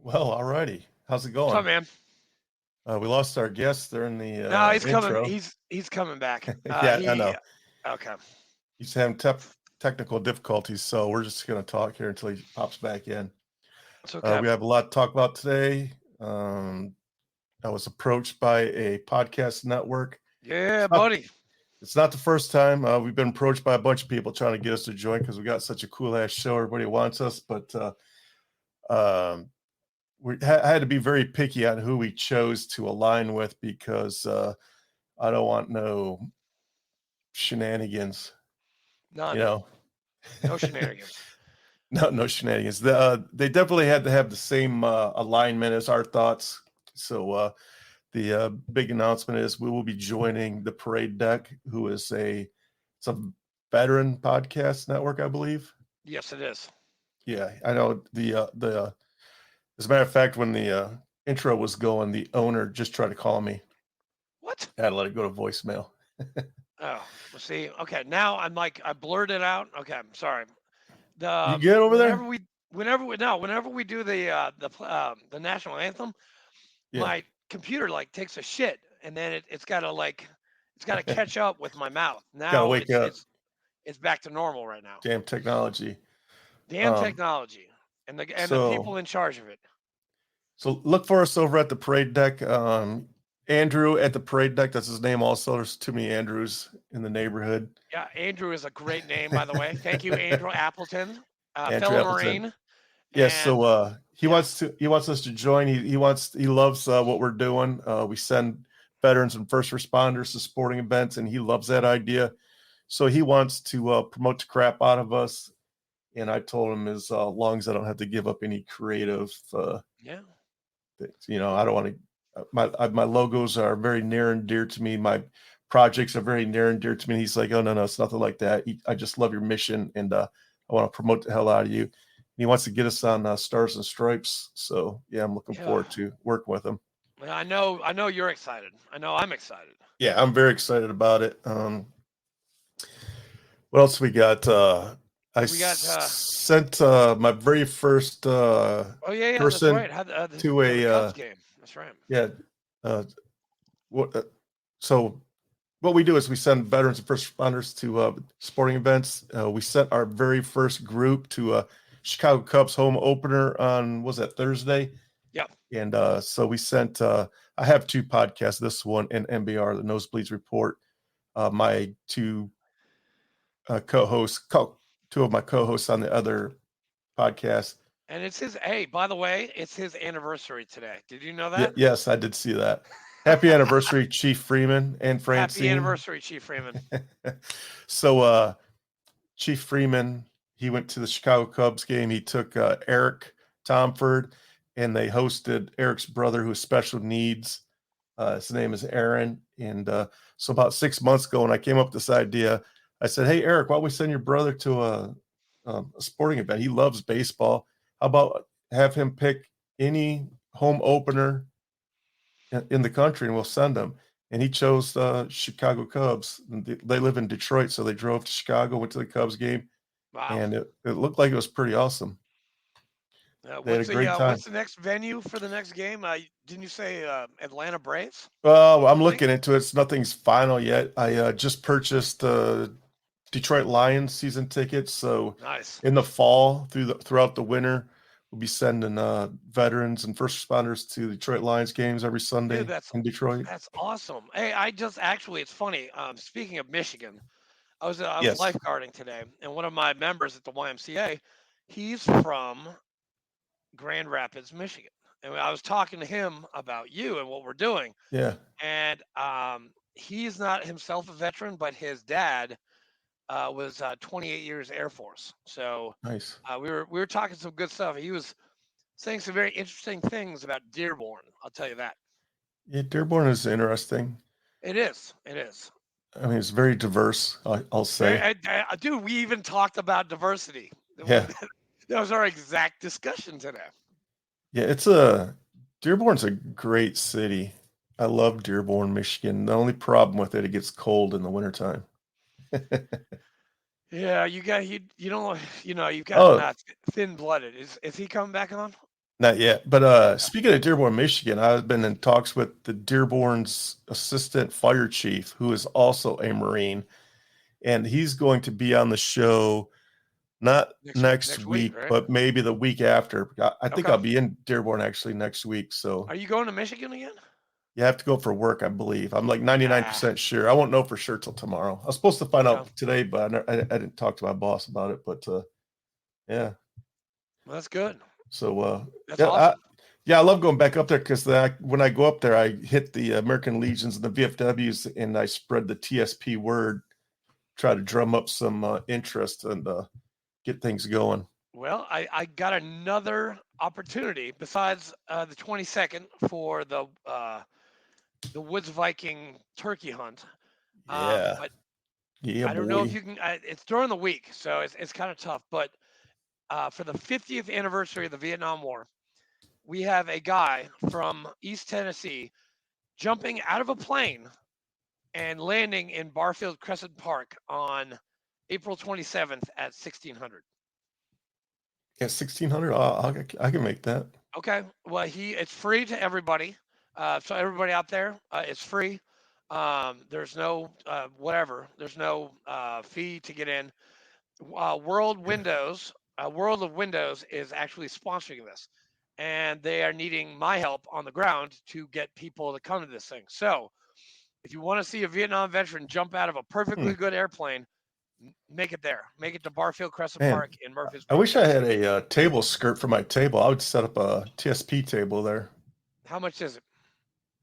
Well, alrighty. How's it What's up, going? man? We lost our guest during the No, he's coming. intro. He's coming back. Yeah, I He know. okay. He's having technical difficulties, so we're just going to talk here until he pops back in. It's okay. We have a lot to talk about today. Um, I was approached by a podcast network. Yeah, It's not, buddy. it's not the first time. We've been approached by a bunch of people trying to get us to join because we got such a cool ass show. Everybody wants us, but um, I had to be very picky on who we chose to align with because I don't want no shenanigans, you None. know. No shenanigans. No shenanigans. They definitely had to have the same alignment as our thoughts. So the big announcement is we will be joining the Parade Deck, who is it's a veteran podcast network, I believe. Yes, it is. Yeah, I know the as a matter of fact, when the intro was going, the owner just tried to call me. What? I had to let it go to voicemail. Oh, well, see. Okay, now I'm like I blurred it out. Okay, I'm sorry. You The get over whenever there? we whenever we no whenever we do the national anthem, Yeah, my computer like takes a shit, and then it's got to it's got to catch up with my mouth. gotta Now wake up. it's back to normal right now. Damn technology. Damn Um, technology and the so people in charge of it. so look for us over at the Parade Deck. Andrew at the Parade Deck. That's his name. Also, there's too many Andrews in the neighborhood. Yeah, Andrew is a great name, by the way. Thank you, Andrew Appleton, Andrew fellow Appleton. Marine, Yes. So and yeah, he wants us to join. He loves what we're doing. We send veterans and first responders to sporting events, and he loves that idea. So he wants to promote the crap out of us. And I told him as long as I don't have to give up any creative yeah, things, I don't want to. My logos are very near and dear to me. My projects are very near and dear to me. And he's like, oh no, it's nothing like that. I just love your mission, and I want to promote the hell out of you. And he wants to get us on Stars and Stripes. So yeah, I'm looking yeah. forward to working with him. Yeah, I know you're excited. I know I'm excited. Yeah, I'm very excited about it. What else we got? We got. Sent my very first Oh yeah, that's person right. Had to to the a Cubs game. That's right. yeah. Uh, what, so what we do is we send veterans and first responders to sporting events. We sent our very first group to Chicago Cubs home opener on was that Thursday, Yeah. and so we sent. I have two podcasts. This one and MBR, the Nosebleeds Report. My two co-hosts, two of my co-hosts on the other podcast. And it's his. Hey, by the way, it's his anniversary today. Did you know Yeah, that? yes, I did see that. Happy anniversary, Chief Freeman and Happy Francine. anniversary, Chief Freeman. So, Chief Freeman, he went to the Chicago Cubs game. He took Eric Tomford, and they hosted Eric's brother who has special needs. His name is Aaron. And so about 6 months ago, when I came up with this idea, I said, hey, Eric, why don't we send your brother to a sporting event? He loves baseball. How about have him pick any home opener in the country and we'll send him? And he chose the Chicago Cubs. They live in Detroit, so they drove to Chicago, went to the Cubs game, Wow. and it looked like it was pretty awesome. They had a great time. What's the next venue for the next game? Didn't you say Atlanta Braves? Well, I'm I think. looking into it. Nothing's final yet. I just purchased Detroit Lions season tickets. So Nice. in the fall, throughout the winter, we'll be sending veterans and first responders to Detroit Lions games every Dude, Sunday in Detroit. that's awesome. Hey, I just actually, it's funny. Speaking of Michigan, I was Yes. lifeguarding today, and one of my members at the YMCA, he's from Grand Rapids, Michigan, and I was talking to him about you and what we're doing, Yeah. and he's not himself a veteran, but his dad was 28 years Air Force, so Nice. we were talking some good stuff. He was saying some very interesting things about Dearborn. I'll tell you that. Yeah, Dearborn is interesting. It is. It is. I mean, it's very diverse. I'll say. Dude, we even talked about diversity. Yeah. That was our exact discussion today. Yeah. Dearborn's a great city. I love Dearborn, Michigan. The only problem with it, it gets cold in the wintertime. Yeah, you don't you know you've gotten Oh, thin blooded. Is he coming back on? Not yet. But Yeah. speaking of Dearborn, Michigan, I've been in talks with the Dearborn's assistant fire chief, who is also a Marine, and he's going to be on the show not next Next week, week, right? but maybe the week after. I think Okay. I'll be in Dearborn actually next week. So Are you going to Michigan again? you have to go for work, I believe. I'm like Ah, 99% sure. I won't know for sure till tomorrow. I was supposed to find okay. out today, but I didn't talk to my boss about it. But yeah, Well, that's good. so That's yeah, awesome. yeah, I love going back up there because when I go up there, I hit the American Legions and the VFWs, and I spread the TSP word, try to drum up some interest and get things going. Well, I got another opportunity besides the 22nd for the Woods Viking turkey hunt. Yeah, But yeah, I don't know if boy. you can. It's during the week, so it's kind of tough. But for the 50th anniversary of the Vietnam War, we have a guy from East Tennessee jumping out of a plane and landing in Barfield Crescent Park on April 27th at 1600. Yeah, 1600. I can make that. Okay. Well, it's free to everybody. So everybody out there, it's free. There's no whatever. There's no fee to get in. World of Windows is actually sponsoring this, and they are needing my help on the ground to get people to come to this thing. So if you want to see a Vietnam veteran jump out of a Hmm. perfectly good airplane, make it there. Make it to Barfield Crescent Man, Park in I Murfreesboro, wish I had Tennessee. a table skirt for my table. I would set up a TSP table there, How much is it?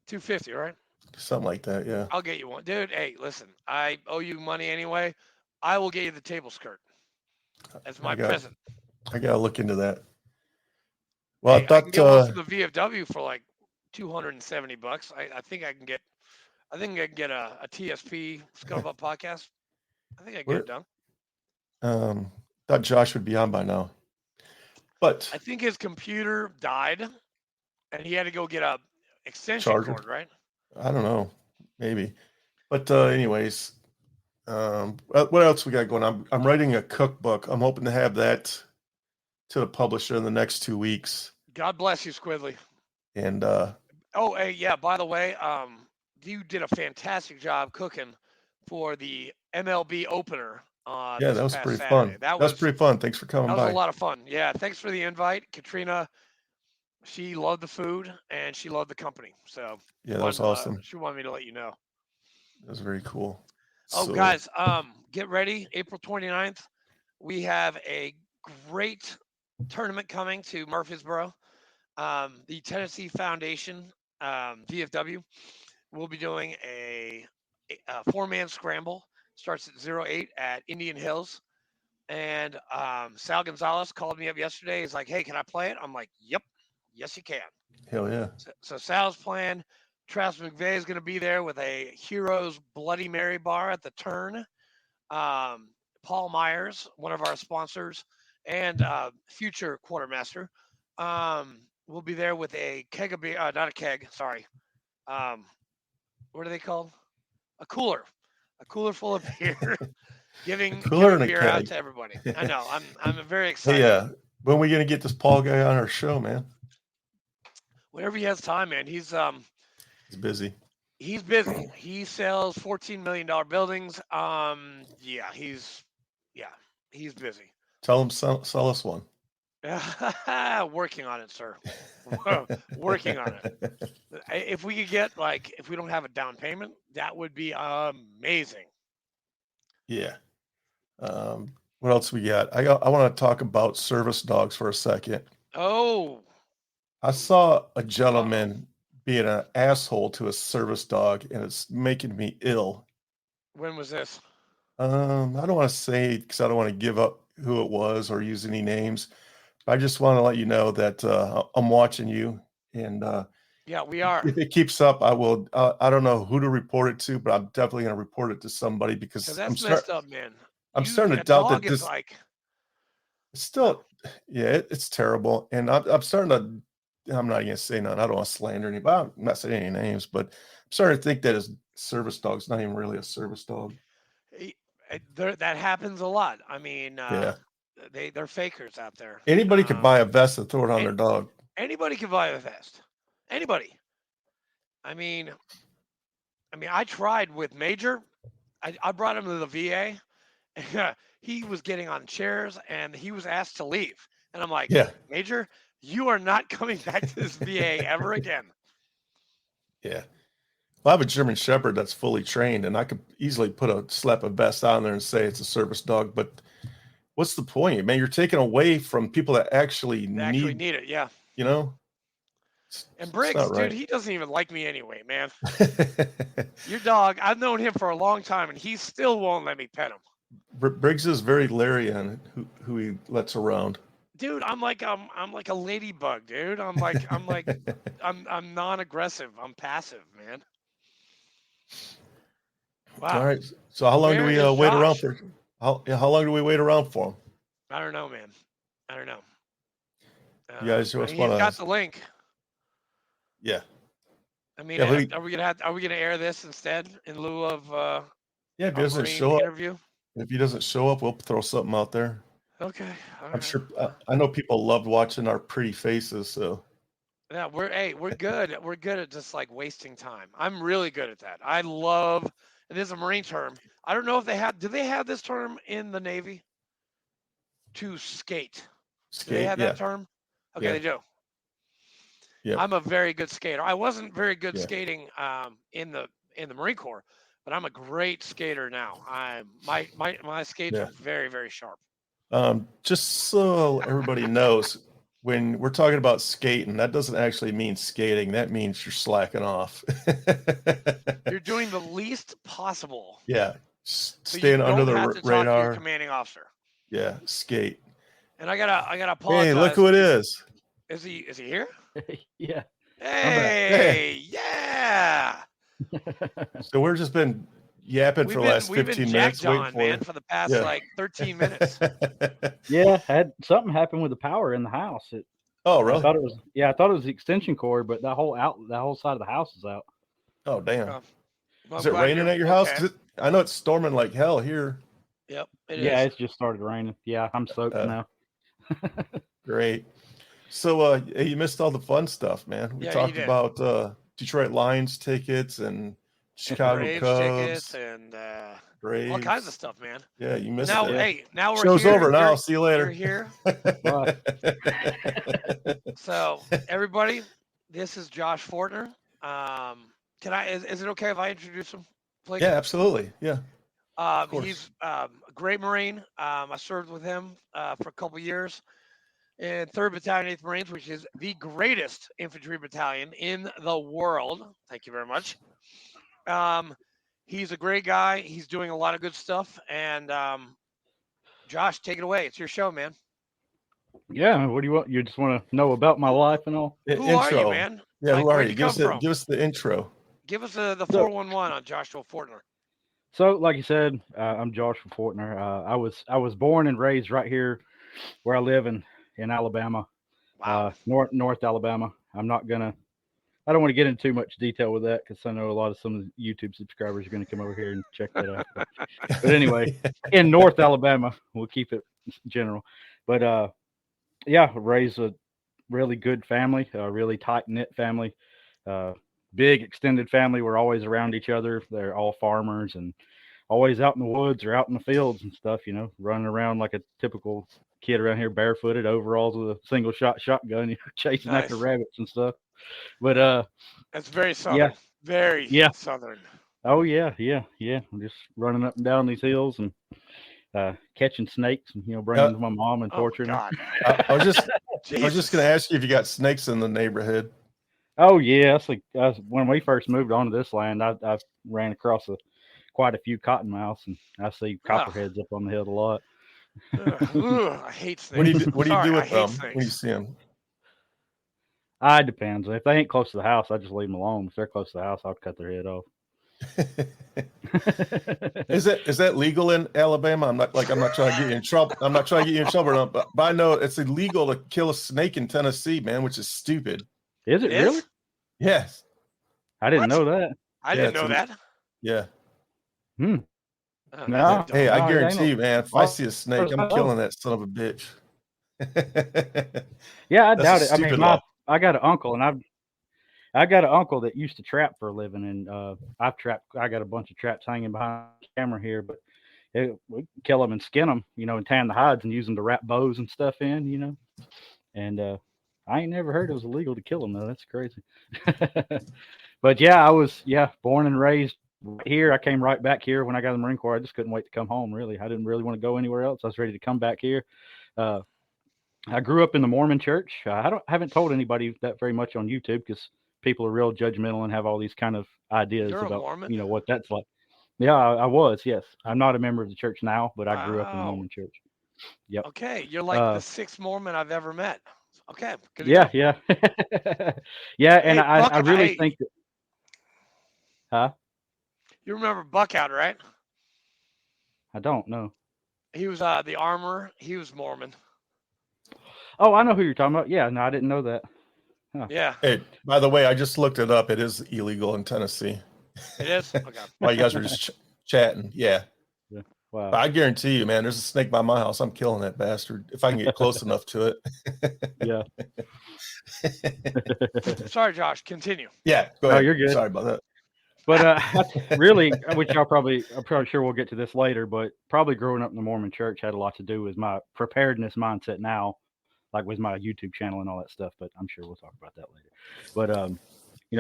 250, right? something like that. Yeah, I'll get you one, dude. Hey, listen, I owe you money anyway. I will get you the table skirt as I my got present. I got to look into that. Well, I Hey, I can thought, get one from the VFW for like $270. I think I can get. I think I can get a TSP Scuttlebutt podcast. I think I can get where it done. thought Josh would be on by now, but I think his computer died, and he had to go get a extension charger. cord. Right? I don't know, maybe. But anyways, what else we got going on? I'm writing a cookbook. I'm hoping to have that to the publisher in the next 2 weeks. God bless you, Squidly. And Oh, hey, yeah. By the way, you did a fantastic job cooking for the MLB opener yeah, this that was past pretty Saturday. fun. That was pretty fun. Thanks for coming That was a by. lot of fun. Yeah, thanks for the invite, Katrina. She loved the food and she loved the company, so Yeah, that was awesome. she wanted me to let you know. That was very cool. Oh, So guys, get ready. April 29th, we have a great tournament coming to Murfreesboro. The Tennessee Foundation, VFW, will be doing a four-man scramble. Starts at 08 at Indian Hills. And Sal Gonzalez called me up yesterday. He's like, "Hey, can I play it?" I'm like, "Yep, yes, you can." hell yeah. So Sal's playing. Travis McVeigh is going to be there with a Heroes Bloody Mary bar at the turn. Paul Myers, one of our sponsors and future quartermaster, will be there with a keg of beer. Not a keg, sorry. Um, what are they called? A cooler full of beer, A giving cooler and a beer out keg. to everybody. I know. I'm very Hey, excited. when are we gonna get this Paul guy on our show, man? Whenever he has time, man. He's busy. He's busy. He sells $14 million buildings. Yeah, he's busy. Tell him sell us one. Working on it, sir. Working on it. If we could get like, if we don't have a down payment, that would be amazing. Yeah. What else we got? I want to talk about service dogs for a second. Oh, I saw a uh-oh. gentleman being an asshole to a service dog, and it's making me ill. When was this? I don't want to say because I don't want to give up who it was or use any names. I just want to let you know that I'm watching you, and Yeah, we are. if it keeps up, I will. I don't know who to report it to, but I'm definitely going to report it to somebody Because because that's messed up, man. I'm You starting to a doubt dog that is this like it's no. still, yeah, it's terrible, and I'm starting to. I'm not going to say none. I don't want to slander anybody. I'm not saying any names, but I'm starting to think that his service dog's not even really a service dog. eh, that happens a lot. I mean, Yeah, they're fakers out there. anybody could buy a vest and throw it on And their dog. Anybody can buy a vest. Anybody. I mean, I tried with Major. I brought him to the VA. And he was getting on chairs and he was asked to leave. And I'm like, Yeah. Major, you are not coming back to this VA ever again. Yeah. Well, I have a German Shepherd that's fully trained, and I could easily slap a vest on there and say it's a service dog. But what's the point, man? You're taking away from people that actually need it. Yeah. You know, And Briggs, dude, right. He doesn't even like me anyway, man. Your dog, I've known him for a long time, and he still won't let me pet him. Briggs is very leery on who he lets around. Dude, I'm like a ladybug, dude. I'm non-aggressive. I'm passive, man. Wow. All right. So how long do we wait around for? How long do we wait around for him? I don't know, man. I don't know. You guys just want to? Got the link. Yeah. I mean, are we gonna air this instead in lieu of? Yeah, if he doesn't show up. Interview. If he doesn't show up, we'll throw something out there. Okay. I'm sure. I know people loved watching our pretty faces. So. Yeah, we're good. We're good at just like wasting time. I'm really good at that. I love. It is a Marine term. I don't know if they have. Do they have this term in the Navy? To skate. Do they have that term? Okay, they do. Yeah. I'm a very good skater. I wasn't very good skating in the Marine Corps, but I'm a great skater now. My skates are very, very sharp. Just so everybody knows, when we're talking about skating, that doesn't actually mean skating. That means you're slacking off. You're doing the least possible. Yeah. Staying under the radar. Talk to your commanding officer. Yeah, skate. And I gotta apologize. Hey, look who it is. Is he here? Yeah. Hey, yeah. So we're just been yapping for the last 15 minutes. For the past like 13 minutes. Yeah, something happened with the power in the house. Oh, really? I thought it was the extension cord, but that whole side of the house is out. Oh, damn. Is it raining at your house? I know it's storming like hell here. Yep. It's just started raining. Yeah, I'm soaked now. Great. So you missed all the fun stuff, man. We talked about Detroit Lions tickets and Chicago Braves Cubs tickets and all kinds of stuff, man. Yeah, you missed it. Hey, now we're Show's here. over now. See you later. You're here. So everybody, this is Josh Fortner. Is it okay if I introduce him, please? Yeah, absolutely. Yeah. He's a great Marine. I served with him for a couple years in 3rd Battalion, 8th Marines, which is the greatest infantry battalion in the world. Thank you very much. He's a great guy. He's doing a lot of good stuff. And Josh, take it away. It's your show, man. Yeah. What do you want? You just want to know about my life and all? Who are you, man? Yeah, who are you? Give us the intro. Give us the 411 on Joshua Fortner. So, like you said, I'm Joshua Fortner. I was born and raised right here where I live in Alabama. Wow. North Alabama. I don't want to get into too much detail with that because I know some of the YouTube subscribers are going to come over here and check that out. But anyway, in North Alabama, we'll keep it general. But raised a really good family, a really tight-knit family. Big extended family. We're always around each other. They're all farmers and always out in the woods or out in the fields and stuff, running around like a typical kid around here, barefooted, overalls with a single shotgun, chasing after rabbits and stuff. But that's very southern. Very southern. Oh yeah. I'm just running up and down these hills and catching snakes and bringing them to my mom and torturing her. I was just going to ask you if you got snakes in the neighborhood. Oh yeah, when we first moved onto this land, I ran across quite a few cottonmouths, and I see copperheads up on the hill a lot. I hate snakes. What do you do with them when you see them? It depends. If they ain't close to the house, I just leave them alone. If they're close to the house, I'll cut their head off. Is that legal in Alabama? I'm not trying to get you in trouble. I'm not trying to get you in trouble, but I know it's illegal to kill a snake in Tennessee, man, which is stupid. Is it really? Yes. I didn't know that. I didn't know that. Yeah. No. Hey, I guarantee you, man, if I see a snake, I'm killing that son of a bitch. Yeah, I doubt it. I mean, I got an uncle, and I got an uncle that used to trap for a living, and I've trapped. I got a bunch of traps hanging behind the camera here, but we kill them and skin them, and tan the hides and use them to wrap bows and stuff in. And I ain't never heard it was illegal to kill them though. That's crazy. But yeah, I was born and raised right here. I came right back here when I got in the Marine Corps. I just couldn't wait to come home. Really, I didn't really want to go anywhere else. I was ready to come back here. I grew up in the Mormon church. I haven't told anybody that very much on YouTube because people are real judgmental and have all these kind of ideas You're a about Mormon? what that's like. Yeah, I was. Yes, I'm not a member of the church now, but I grew up in the Wow. Mormon church. Yep. Okay, you're like the sixth Mormon I've ever met. Okay, good to Yeah, go. yeah, yeah. And Hey, I really hey, think that. Huh? you remember Buckout, right? I don't know. He was the armorer. He was Mormon. Oh, I know who you're talking about. Yeah, no, I didn't know that. Huh. Yeah, Hey, by the way, I just looked it up. It is illegal in Tennessee. it is. Okay. While you guys were just chatting, yeah. Wow. But I guarantee you, man, there's a snake by my house. I'm killing that bastard if I can get close enough to it. Yeah. Sorry, Josh. Continue. Yeah, go No, ahead. you're good. Sorry about that. But really, which I'm probably sure we'll get to this later, but probably growing up in the Mormon church had a lot to do with my preparedness mindset now, like with my YouTube channel and all that stuff. But I'm sure we'll talk about that later. But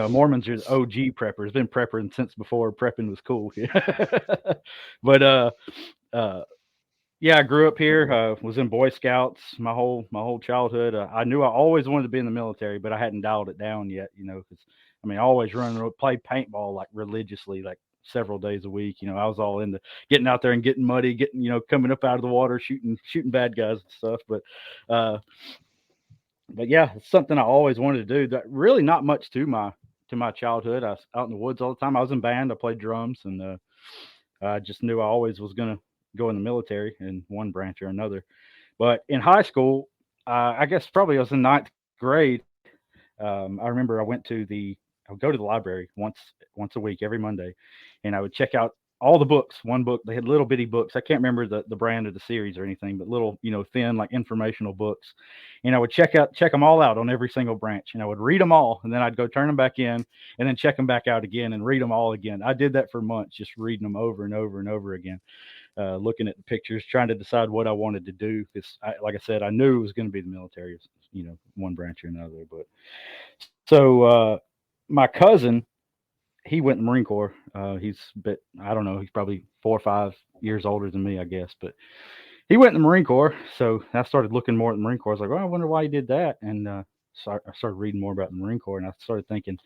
Mormons are the OG preppers, been prepping since before prepping was cool. But yeah, I grew up here. Was in Boy Scouts my whole childhood. I knew I always wanted to be in the military, but I hadn't dialed it down yet. Because I always play paintball like religiously, like several days a week. I was all into getting out there and getting muddy, getting coming up out of the water, shooting bad guys and stuff. But yeah, it's something I always wanted to do. That really not much to my childhood. I was out in the woods all the time. I was in band. I played drums, and I just knew I always was gonna go in the military in one branch or another. But in high school, I guess probably I was in ninth grade. I remember I would go to the library once a week every Monday, and I would check out all the books. One book, they had little bitty books. I can't remember the brand of the series or anything, but little, thin, like informational books. And I would check them all out on every single branch, and I would read them all, and then I'd go turn them back in, and then check them back out again and read them all again. I did that for months, just reading them over and over and over again, looking at the pictures, trying to decide what I wanted to do. Because, like I said, I knew it was going to be the military, one branch or another. But so my cousin, he went in the Marine Corps. He's I don't know, he's probably 4 or 5 years older than me, I guess. But he went in the Marine Corps. So I started looking more at the Marine Corps. I was like, well, I wonder why he did that. And so I started reading more about the Marine Corps, and I started thinking,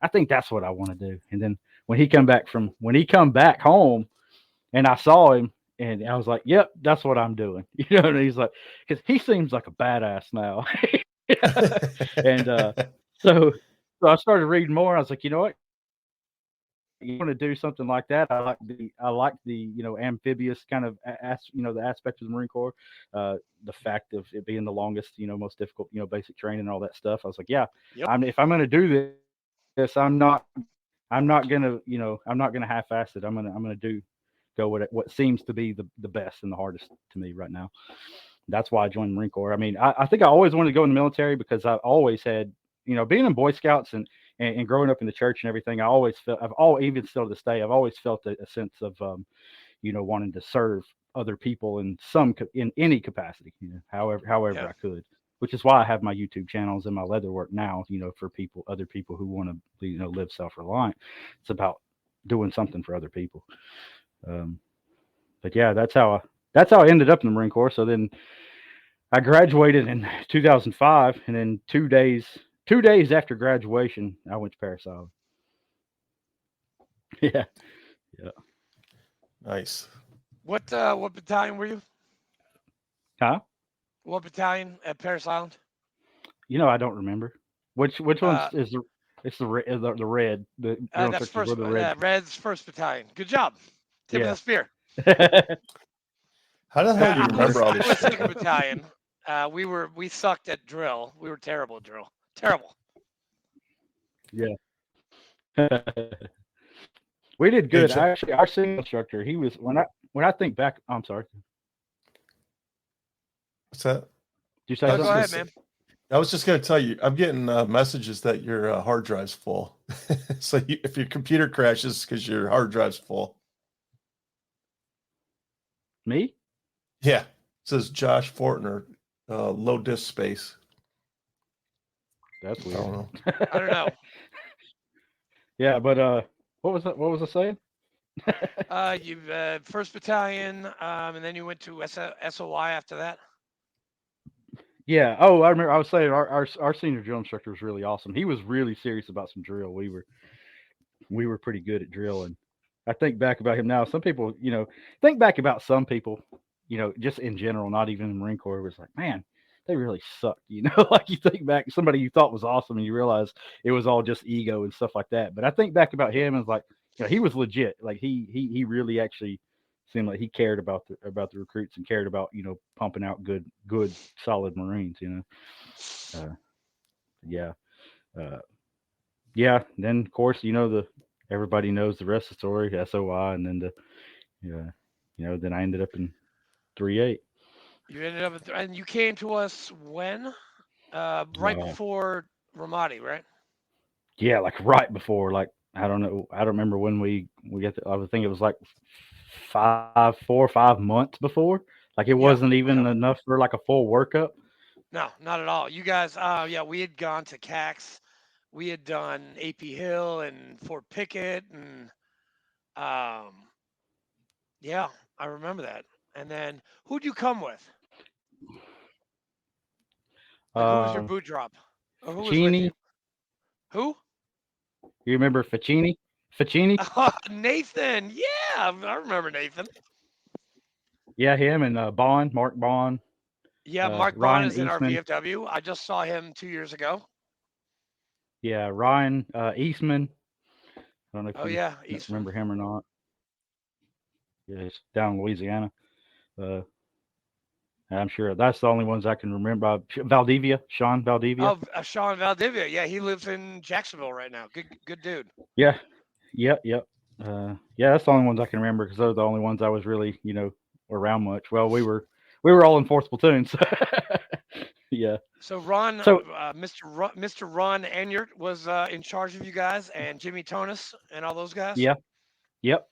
I think that's what I want to do. And then when he come back home, and I saw him, and I was like, yep, that's what I'm doing. And he's like, because he seems like a badass now. And so I started reading more. I was like, you know what? You want to do something like that? I like the amphibious kind of the aspect of the Marine Corps, the fact of it being the longest, most difficult, basic training and all that stuff. I was like, yeah, Yep. if I'm going to do this, I'm not gonna half-ass it. I'm gonna go with what seems to be the best and the hardest to me right now. That's why I joined the Marine Corps. I think I always wanted to go in the military because I always had, being in Boy Scouts and growing up in the church and everything, I always felt, even still to this day, I've always felt a sense of, wanting to serve other people in any capacity, however I could, which is why I have my YouTube channels and my leatherwork now, for other people who want to, live self-reliant. It's about doing something for other people. But yeah, that's how I ended up in the Marine Corps. So then I graduated in 2005, and then 2 days after graduation, I went to Parris Island. Yeah. Nice. What battalion were you? Huh? What battalion at Parris Island? I don't remember. Which one is the? It's the red. That's first. Red's first battalion. Good job. Tip of the spear. How the hell do you remember all I this was shit? second battalion. We sucked at drill. We were terrible at drill. Terrible. Yeah. We did good. Actually, our senior instructor, he was when I think back. I'm sorry. What's that? Did you say Go something? ahead, man. I was just going to tell you, I'm getting messages that your hard drive's full. So if your computer crashes because your hard drive's full. Me? Yeah. It says Josh Fortner, low disk space. That's I weird. don't know. I don't know. Yeah, but what was that? What was I saying? You 1st Battalion, and then you went to SOI after that. Yeah. Oh, I remember. I was saying our senior drill instructor was really awesome. He was really serious about some drill. We were pretty good at drill, and I think back about him now. Some people, think back about some people, just in general, not even in the Marine Corps, was like, man, they really suck. Like you think back, somebody you thought was awesome, and you realize it was all just ego and stuff like that. But I think back about him as like, he was legit. Like he really actually seemed like he cared about the recruits and cared about pumping out good solid Marines. Yeah. Uh, yeah. Then of course everybody knows the rest of the story, SOI, and then then I ended up in 3-8. You ended up and you came to us when? Right before Ramadi, right? Yeah, like right before, like I don't know, I don't remember when we got. I would think it was like 4 or 5 months before. Like it wasn't even enough for like a full workup. No, not at all. You guys, yeah, we had gone to CAX. We had done AP Hill and Fort Pickett, and yeah, I remember that. And then who'd you come with? Like, who was your boot drop? Or who was with you? Ficini. Who? You remember Ficini? Ficini? Nathan. Yeah, I remember Nathan. Yeah, him and Bond, Mark Bond. Yeah, Mark Ryan Bond is in our Eastman. VFW. I just saw him 2 years ago. Yeah, Ryan Eastman. I don't know if you Eastman. remember him or not. Yeah, he's down in Louisiana. I'm sure that's the only ones I can remember. Valdivia, Sean Valdivia. Oh, Sean Valdivia. Yeah, he lives in Jacksonville right now. Good dude. Yeah, yep. Yeah, that's the only ones I can remember because those are the only ones I was really, around much. Well, we were all in 4th platoon, so yeah. So Ron, Mr. Ron Enyart was in charge of you guys, and Jimmy Tonis and all those guys. Yeah, yep,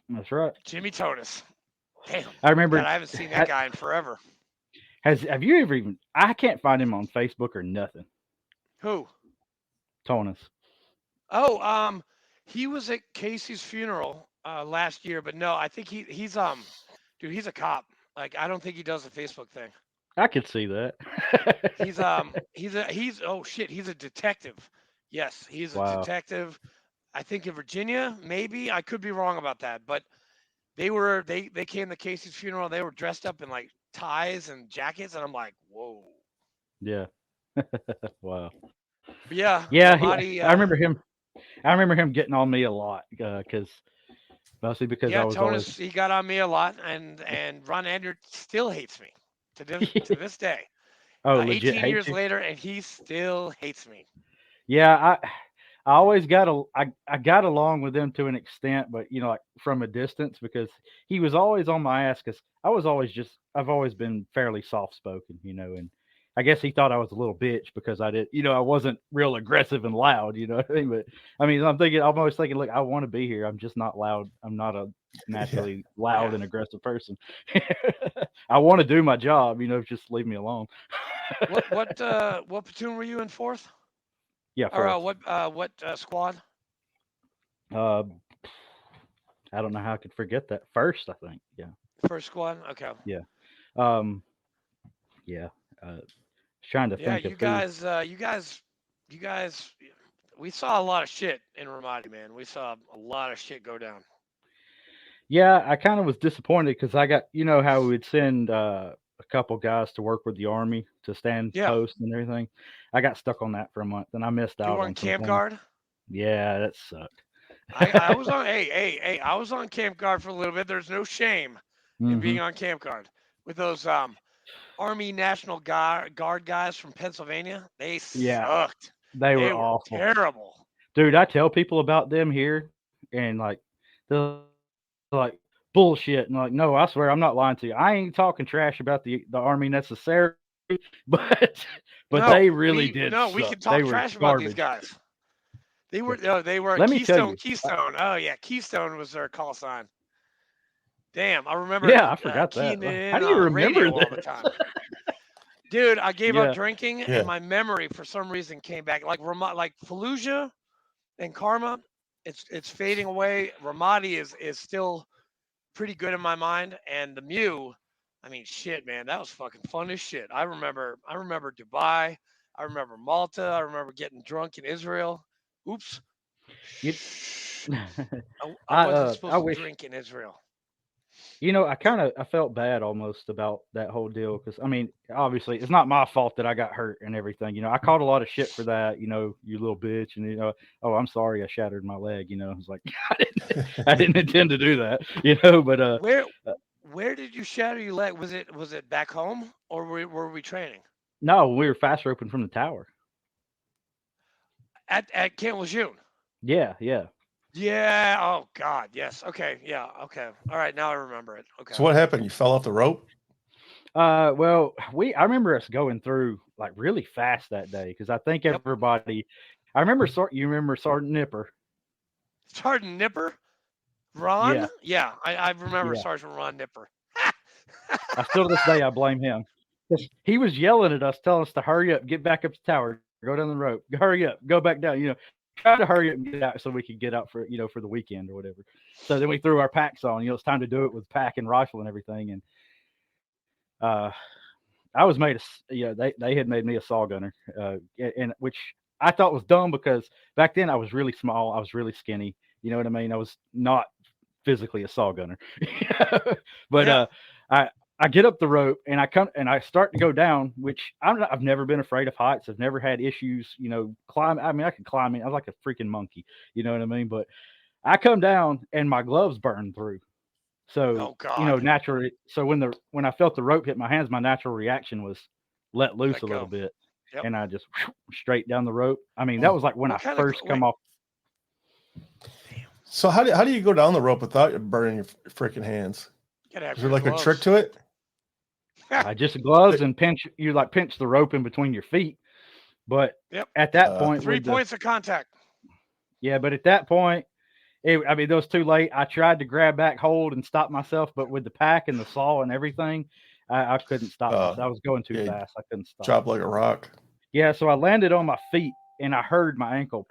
that's right. Jimmy Tonis. Damn, I remember. God, I haven't seen that guy in forever. Have you ever even? I can't find him on Facebook or nothing. Who? Tonis. Oh, he was at Casey's funeral last year, but no, I think he's dude, he's a cop. Like, I don't think he does the Facebook thing. I could see that. He's oh shit, he's a detective. Yes, he's a detective. I think in Virginia, maybe. I could be wrong about that, but they came to Casey's funeral. They were dressed up in like ties and jackets, and I'm like, whoa. Yeah. Wow. But yeah. Yeah. Ramadi, I remember him. I remember him getting on me a lot mostly because I was Tonis, always. He got on me a lot, and Ron Enyart still hates me to this day. Oh, legit 18 years later, and he still hates me. Yeah, I always I got along with him to an extent, but like from a distance because he was always on my ass because I've always been fairly soft spoken, and I guess he thought I was a little bitch because I did, I wasn't real aggressive and loud, you know what I mean? But I mean, I'm always thinking, look, I want to be here. I'm just not loud. I'm not a naturally loud and aggressive person. I want to do my job, just leave me alone. What platoon were you in, 4th? Yeah. Or what squad? I don't know how I could forget that. 1st, I think. Yeah. 1st squad. Okay. Yeah. Yeah. Trying to think. You guys. We saw a lot of shit in Ramadi, man. We saw a lot of shit go down. Yeah, I kind of was disappointed because I got, how we would send a couple guys to work with the Army to stand post and everything. I got stuck on that for a month and I missed out. You were on camp guard? Yeah, that sucked. I was on. Hey! I was on camp guard for a little bit. There's no shame in being on camp guard with those Army National Guard guys from Pennsylvania. They sucked. They were awful. Terrible. Dude, I tell people about them here, and like they're like bullshit, and like, no, I swear I'm not lying to you. I ain't talking trash about the Army necessarily. but No, they really we did. no, we suck. can talk They were trash about these garbage. guys. They were Let me tell you. Keystone. Oh yeah, Keystone was their call sign. Damn, I remember Yeah, I forgot that. keying How it in do you on remember radio all the this? time. Dude, I gave up Yeah. drinking, Yeah. and my memory for some reason came back. Like Fallujah and Karma, it's fading away. Ramadi is still pretty good in my mind, and the Mew, I mean, shit, man, that was fucking fun as shit. I remember Dubai, I remember Malta, I remember getting drunk in Israel. Oops, You, I wasn't supposed I to wish. drink in Israel. I felt bad almost about that whole deal because I mean, obviously, it's not my fault that I got hurt and everything. I caught a lot of shit for that. You little bitch, and oh, I'm sorry, I shattered my leg. I was like, I didn't intend to do that. But Where did you shatter your leg? Was it back home, or were we training no, we were fast roping from the tower. at Camp Lejeune? Yeah. Yeah. Oh God. Yes. Okay. Yeah. Okay. All right. Now I remember it. Okay. So what happened? You fell off the rope? Well, I remember us going through like really fast that day because I think Yep. everybody. I remember you remember Sergeant Nipper. Sergeant Nipper, Ron. Yeah. Yeah. I remember Yeah. Sergeant Ron Nipper. I still to this day I blame him. 'Cause he was yelling at us, telling us to hurry up, get back up the tower, go down the rope, hurry up, go back down. Try to hurry up and get out so we could get out for for the weekend or whatever. So then we threw our packs on. It's time to do it with pack and rifle and everything. And I was made they had made me a saw gunner, and which I thought was dumb because back then I was really small, I was really skinny. You know what I mean? I was not physically a saw gunner, but Yeah. I get up the rope and I start to go down, which I've never been afraid of heights. I've never had issues, climb. I mean, I could climb. I was like a freaking monkey. You know what I mean? But I come down and my gloves burn through. So, Oh God. naturally, so when I felt the rope hit my hands, my natural reaction was let loose Let a little go. bit, Yep. and I just straight down the rope. I mean, that was like when I first come off. So how do you go down the rope without burning your freaking hands? Is there like a trick to it? Just gloves and pinch the rope in between your feet. But at that point, 3 points of contact. Yeah, but at that point, it was too late. I tried to grab back hold and stop myself, but with the pack and the saw and everything, I couldn't stop myself. I was going too fast. I couldn't stop. Drop like a rock. Yeah, so I landed on my feet and I heard my ankle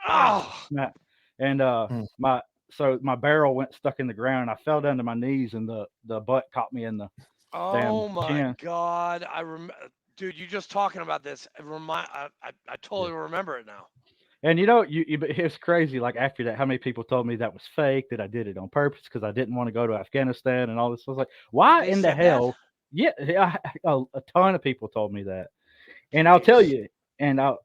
snap, and my barrel went stuck in the ground. I fell down to my knees and the butt caught me in the chin. God, dude, you just talking about this. I totally remember it now. And it's crazy. Like after that, how many people told me that was fake, that I did it on purpose because I didn't want to go to Afghanistan and all this. I was like, why in the hell? That? Yeah, a ton of people told me that. And I'll tell you, and I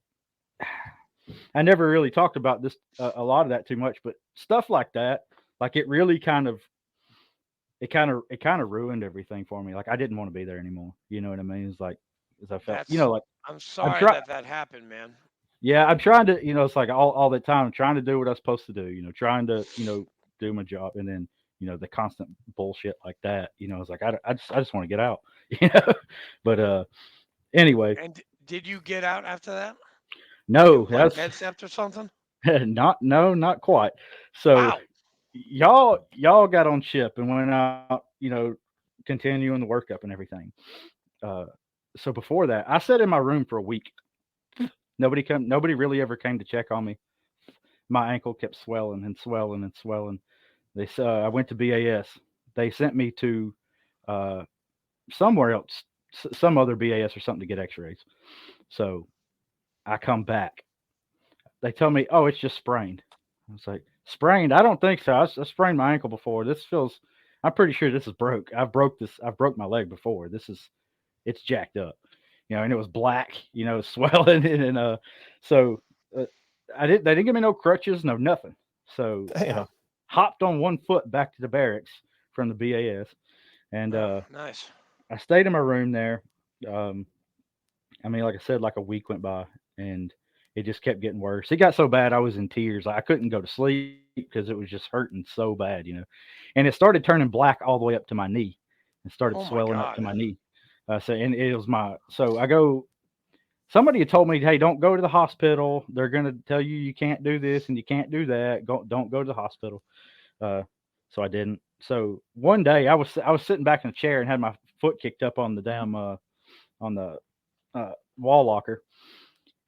never really talked about this a lot of that too much, but stuff like that, like it really kind of ruined everything for me. Like I didn't want to be there anymore. You know what I mean? It's like as I felt, like I'm sorry that happened, man. Yeah, I'm trying to, it's like all the time I'm trying to do what I'm supposed to do, trying to, do my job, and then, the constant bullshit like that, it's like I just want to get out, But anyway. And did you get out after that? No, that's Medcept or something. not quite. So y'all got on ship and went out, continuing the workup and everything. So before that, I sat in my room for a week. Nobody really ever came to check on me. My ankle kept swelling and swelling and swelling. They said I went to BAS. They sent me to somewhere else, some other BAS or something to get x-rays. So I come back. They tell me, oh, it's just sprained. I was like, sprained? I don't think so. I sprained my ankle before. I'm pretty sure this is broke. I've broke my leg before. It's jacked up. And it was black, swelling, and so they didn't give me no crutches, no nothing. So I hopped on one foot back to the barracks from the BAS, and nice. I stayed in my room there. Like I said, like a week went by, and it just kept getting worse. It got so bad I was in tears. I couldn't go to sleep because it was just hurting so bad, and it started turning black all the way up to my knee. It started swelling up to my knee. So, and it was so I go, somebody had told me, hey, don't go to the hospital. They're going to tell you can't do this and you can't do that. Don't go to the hospital. So I didn't. So one day I was sitting back in a chair and had my foot kicked up on the damn, on the wall locker.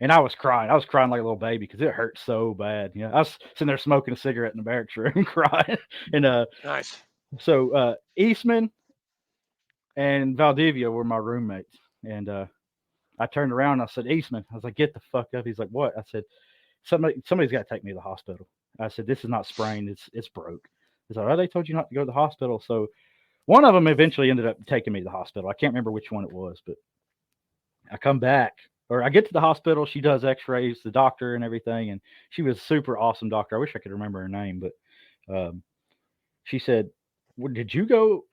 And I was crying. I was crying like a little baby because it hurt so bad. You know, I was sitting there smoking a cigarette in the barracks room crying. And Nice. so Eastman and Valdivia were my roommates. And I turned around and I said, Eastman, I was like, get the fuck up. He's like, what? I said, somebody's got to take me to the hospital. I said, this is not sprained. It's broke. He's like, oh, they told you not to go to the hospital. So one of them eventually ended up taking me to the hospital. I can't remember which one it was, but I come back. Or I get to the hospital, she does x-rays, the doctor and everything, and she was a super awesome doctor. I wish I could remember her name, but she said, well,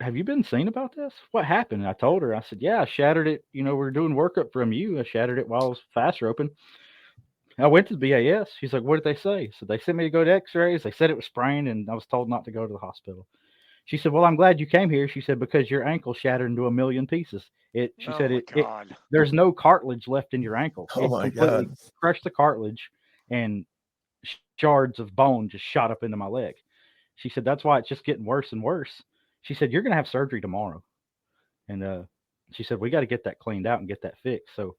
have you been seen about this? What happened? And I told her, I said, yeah, I shattered it. You know, we're doing workup from you. I shattered it while I was faster open. I went to the BAS. She's like, what did they say? So they sent me to go to x-rays. They said it was sprained, and I was told not to go to the hospital. She said, well, I'm glad you came here. She said, because your ankle shattered into a million pieces. She said, there's no cartilage left in your ankle. Oh my God. Crushed the cartilage, and shards of bone just shot up into my leg. She said, that's why it's just getting worse and worse. She said, you're going to have surgery tomorrow. And she said, we got to get that cleaned out and get that fixed. So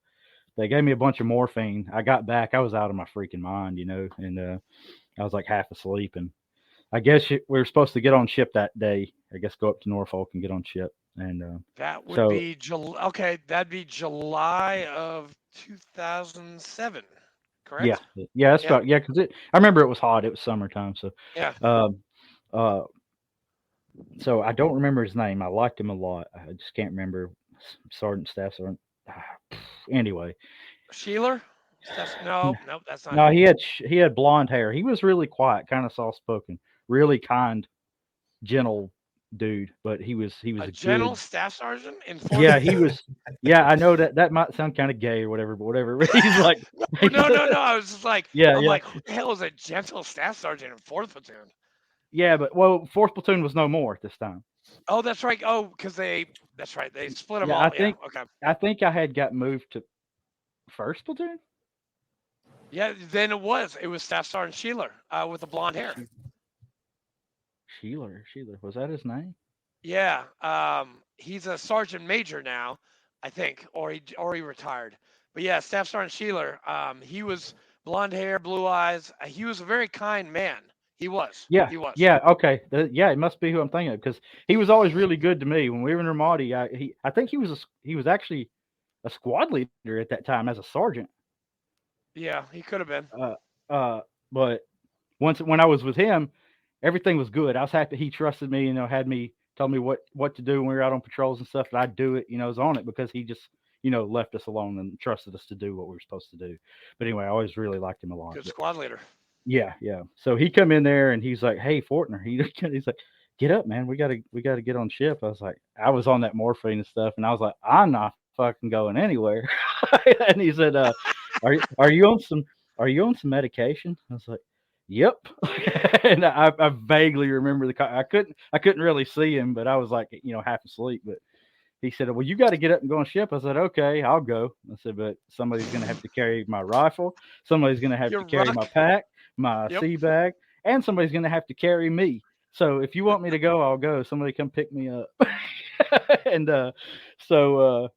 they gave me a bunch of morphine. I got back. I was out of my freaking mind, you know, and I was like half asleep. And I guess we were supposed to get on ship that day. I guess go up to Norfolk and get on ship. And that would be July. Okay, that'd be July of 2007, correct? Yeah, that's about because I remember it was hot. It was summertime, so yeah. So I don't remember his name. I liked him a lot. I just can't remember. Sergeant, Staff Sergeant. Anyway, Sheeler? No, that's not. No, he had blonde hair. He was really quiet, kind of soft spoken, really kind, gentle dude. But he was a gentle good staff sergeant. Yeah, he was. Yeah, I know that might sound kind of gay or whatever, but whatever. He's like, no. I was just like, like, who the hell is a gentle staff sergeant in 4th platoon? Yeah, but 4th platoon was no more at this time. Oh, that's right. Oh, because that's right. They split them all. Okay. I think I had got moved to 1st platoon. Yeah, then it was Staff Sergeant Sheeler with the blonde hair. Sheeler, was that his name? Yeah, he's a sergeant major now, I think, or he retired. But yeah, Staff Sergeant Sheeler. He was blonde hair, blue eyes. He was a very kind man. He was. Yeah. He was. Yeah. Okay. It must be who I'm thinking of because he was always really good to me when we were in Ramadi. I think he was actually a squad leader at that time as a sergeant. Yeah, he could have been. But when I was with him, everything was good. I was happy he trusted me. You know, had me tell me what to do when we were out on patrols and stuff. And I'd do it. You know, I was on it because he just left us alone and trusted us to do what we were supposed to do. But anyway, I always really liked him a lot. Good squad leader. Yeah. So he come in there and he's like, "Hey, Fortner," he's like, "Get up, man. We gotta get on ship." I was like, I was on that morphine and stuff, and I was like, "I'm not fucking going anywhere." And he said, "Are you on some medication?" I was like, "Yep." And I vaguely remember I couldn't really see him, but I was like, half asleep. But he said, "Well, you got to get up and go on ship." I said, "Okay, I'll go." I said, "But somebody's going to have to carry my rifle. Somebody's going to have to carry my pack, my sea bag, and somebody's going to have to carry me. So if you want me to go, I'll go. Somebody come pick me up." And so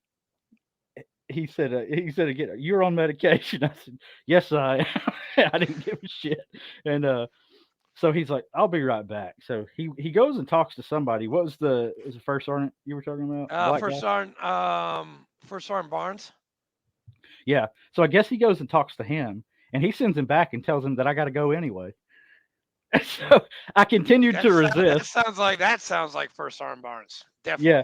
he said, "Again, you're on medication." I said, "Yes, I am." I didn't give a shit. And so he's like, "I'll be right back." So he goes and talks to somebody. What was the first sergeant you were talking about? First Sergeant Barnes. Yeah. So I guess he goes and talks to him, and he sends him back and tells him that I got to go anyway. So I continued to resist. That sounds like First Sergeant Barnes. Definitely. Yeah.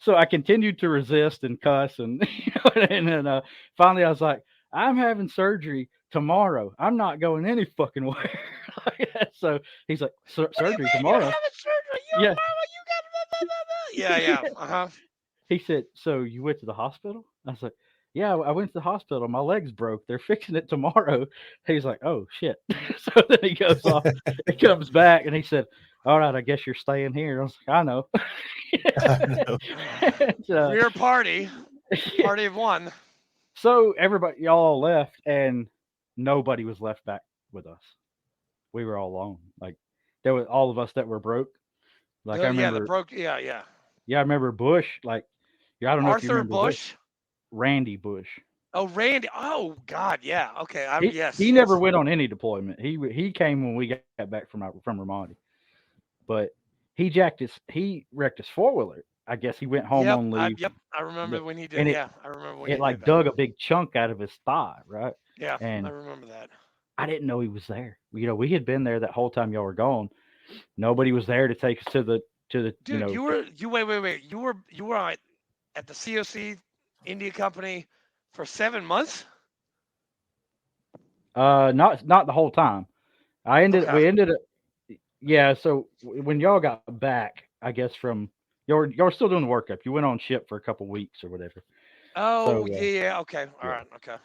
So I continued to resist and cuss, and and then finally I was like, "I'm having surgery tomorrow. I'm not going any fucking way." So he's like, "Surgery tomorrow?" You're having surgery? Yeah. Yeah. He said, "So you went to the hospital?" I was like, "Yeah, I went to the hospital. My leg's broke. They're fixing it tomorrow." He's like, "Oh shit." So then he goes off. He comes back and he said, "All right, I guess you're staying here." I was like, "I know." For your party. Party of one. So everybody, y'all left, and nobody was left back with us. We were all alone. Like there was all of us that were broke. Like I Yeah, the remember, broke. Yeah. yeah, I remember Bush. Like, yeah, I don't know if you Arthur remember Bush, Bush. Randy Bush. Oh, Randy. Oh, God. Yeah. Okay. He never went on any deployment. He came when we got back from Ramadi, but he wrecked his 4-wheeler. I guess he went home Yep. on leave. Yep. I remember when he did. And Yeah. I remember when he it did like that. dug a big chunk out of his thigh, right? Yeah. I And remember that. I didn't know he was there. We had been there that whole time y'all were gone. Nobody was there to take us to the Dude, wait. You were at the COC India Company for 7 months. not the whole time. Okay. We ended up, yeah. So when y'all got back, I guess from y'all still doing the workup. You went on ship for a couple weeks or whatever. Oh, So yeah. Okay. All yeah. right. Okay.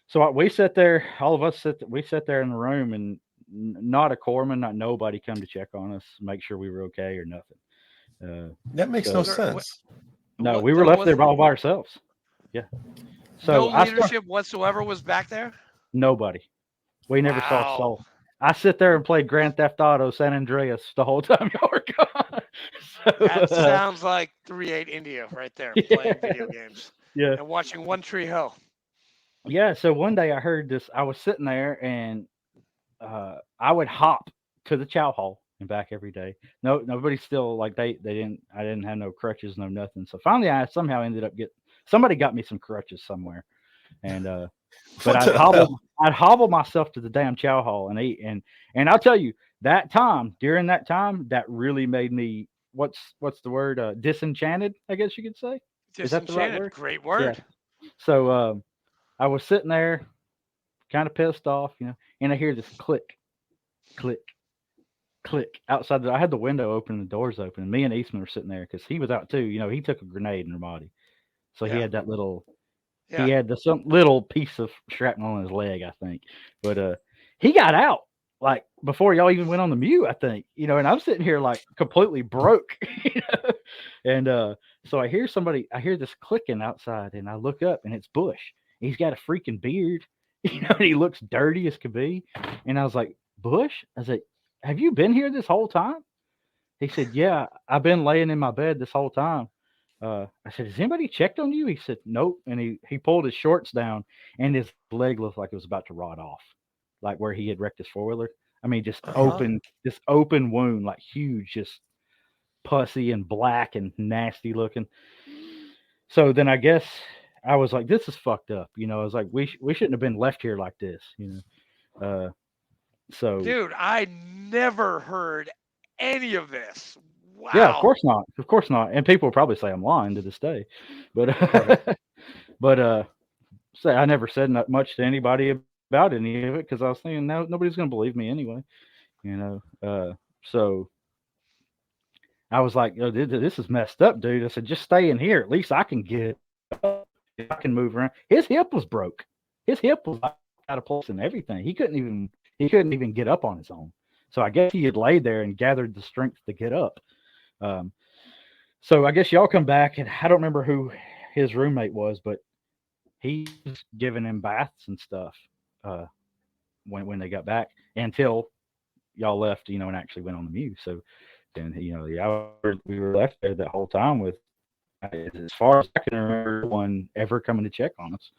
So we sat there, all of us we sat there in the room, and not a corpsman, not nobody come to check on us, make sure we were okay or nothing. That makes So no Was there, sense. no, what, we were there left there was all by ourselves. Yeah. no So I started, leadership whatsoever was back there? nobody. We never saw a Wow. soul. I sit there and played Grand Theft Auto San Andreas the whole time y'all were gone. That sounds like 3-8 India right there, playing video games Yeah. and watching One Tree Hill. Yeah. So one day I heard this. I was sitting there, and I would hop to the chow hall and back every day. No, nobody's still like they didn't. I didn't have no crutches, no nothing. So finally, I somehow ended up somebody got me some crutches somewhere, and but What the hell? I'd hobble myself to the damn chow hall and eat, and I'll tell you during that time that really made me what's the word, disenchanted, I guess you could say. Is that the right Disenchanted. word? Great Yeah. word. So I was sitting there, kind of pissed off, and I hear this click, click, click outside. I had the window open and the doors open, and me and Eastman were sitting there because he was out too. He took a grenade in Ramadi, so he Yeah. had that little. He Yeah. had some little piece of shrapnel on his leg, I think. But he got out like before y'all even went on the mute, I think. And I'm sitting here like completely broke. And so I hear this clicking outside, and I look up, and it's Bush. He's got a freaking beard, and he looks dirty as could be. And I was like, Bush? I said, have you been here this whole time? He said, yeah, I've been laying in my bed this whole time. I said, has anybody checked on you? He said, nope. And he pulled his shorts down, and his leg looked like it was about to rot off, like where he had wrecked his 4-wheeler. I mean, just this open wound, like huge, just pussy and black and nasty looking. So then I guess I was like, this is fucked up. I was like, we shouldn't have been left here like this. So Dude, I never heard any of this. Wow. yeah, of course not. And people will probably say I'm lying to this day, but but say I never said not much to anybody about any of it because I was thinking nobody's gonna believe me anyway. So I was like, oh, this is messed up, dude. I said, just stay in here. At least I can get up. I can move around. His hip was broke. His hip was out of place and everything. He couldn't even get up on his own. So I guess he had laid there and gathered the strength to get up. So I guess y'all come back, and I don't remember who his roommate was, but he was giving him baths and stuff when they got back until y'all left, and actually went on the mute. So then, we were left there that whole time with, as far as I can remember, no one ever coming to check on us.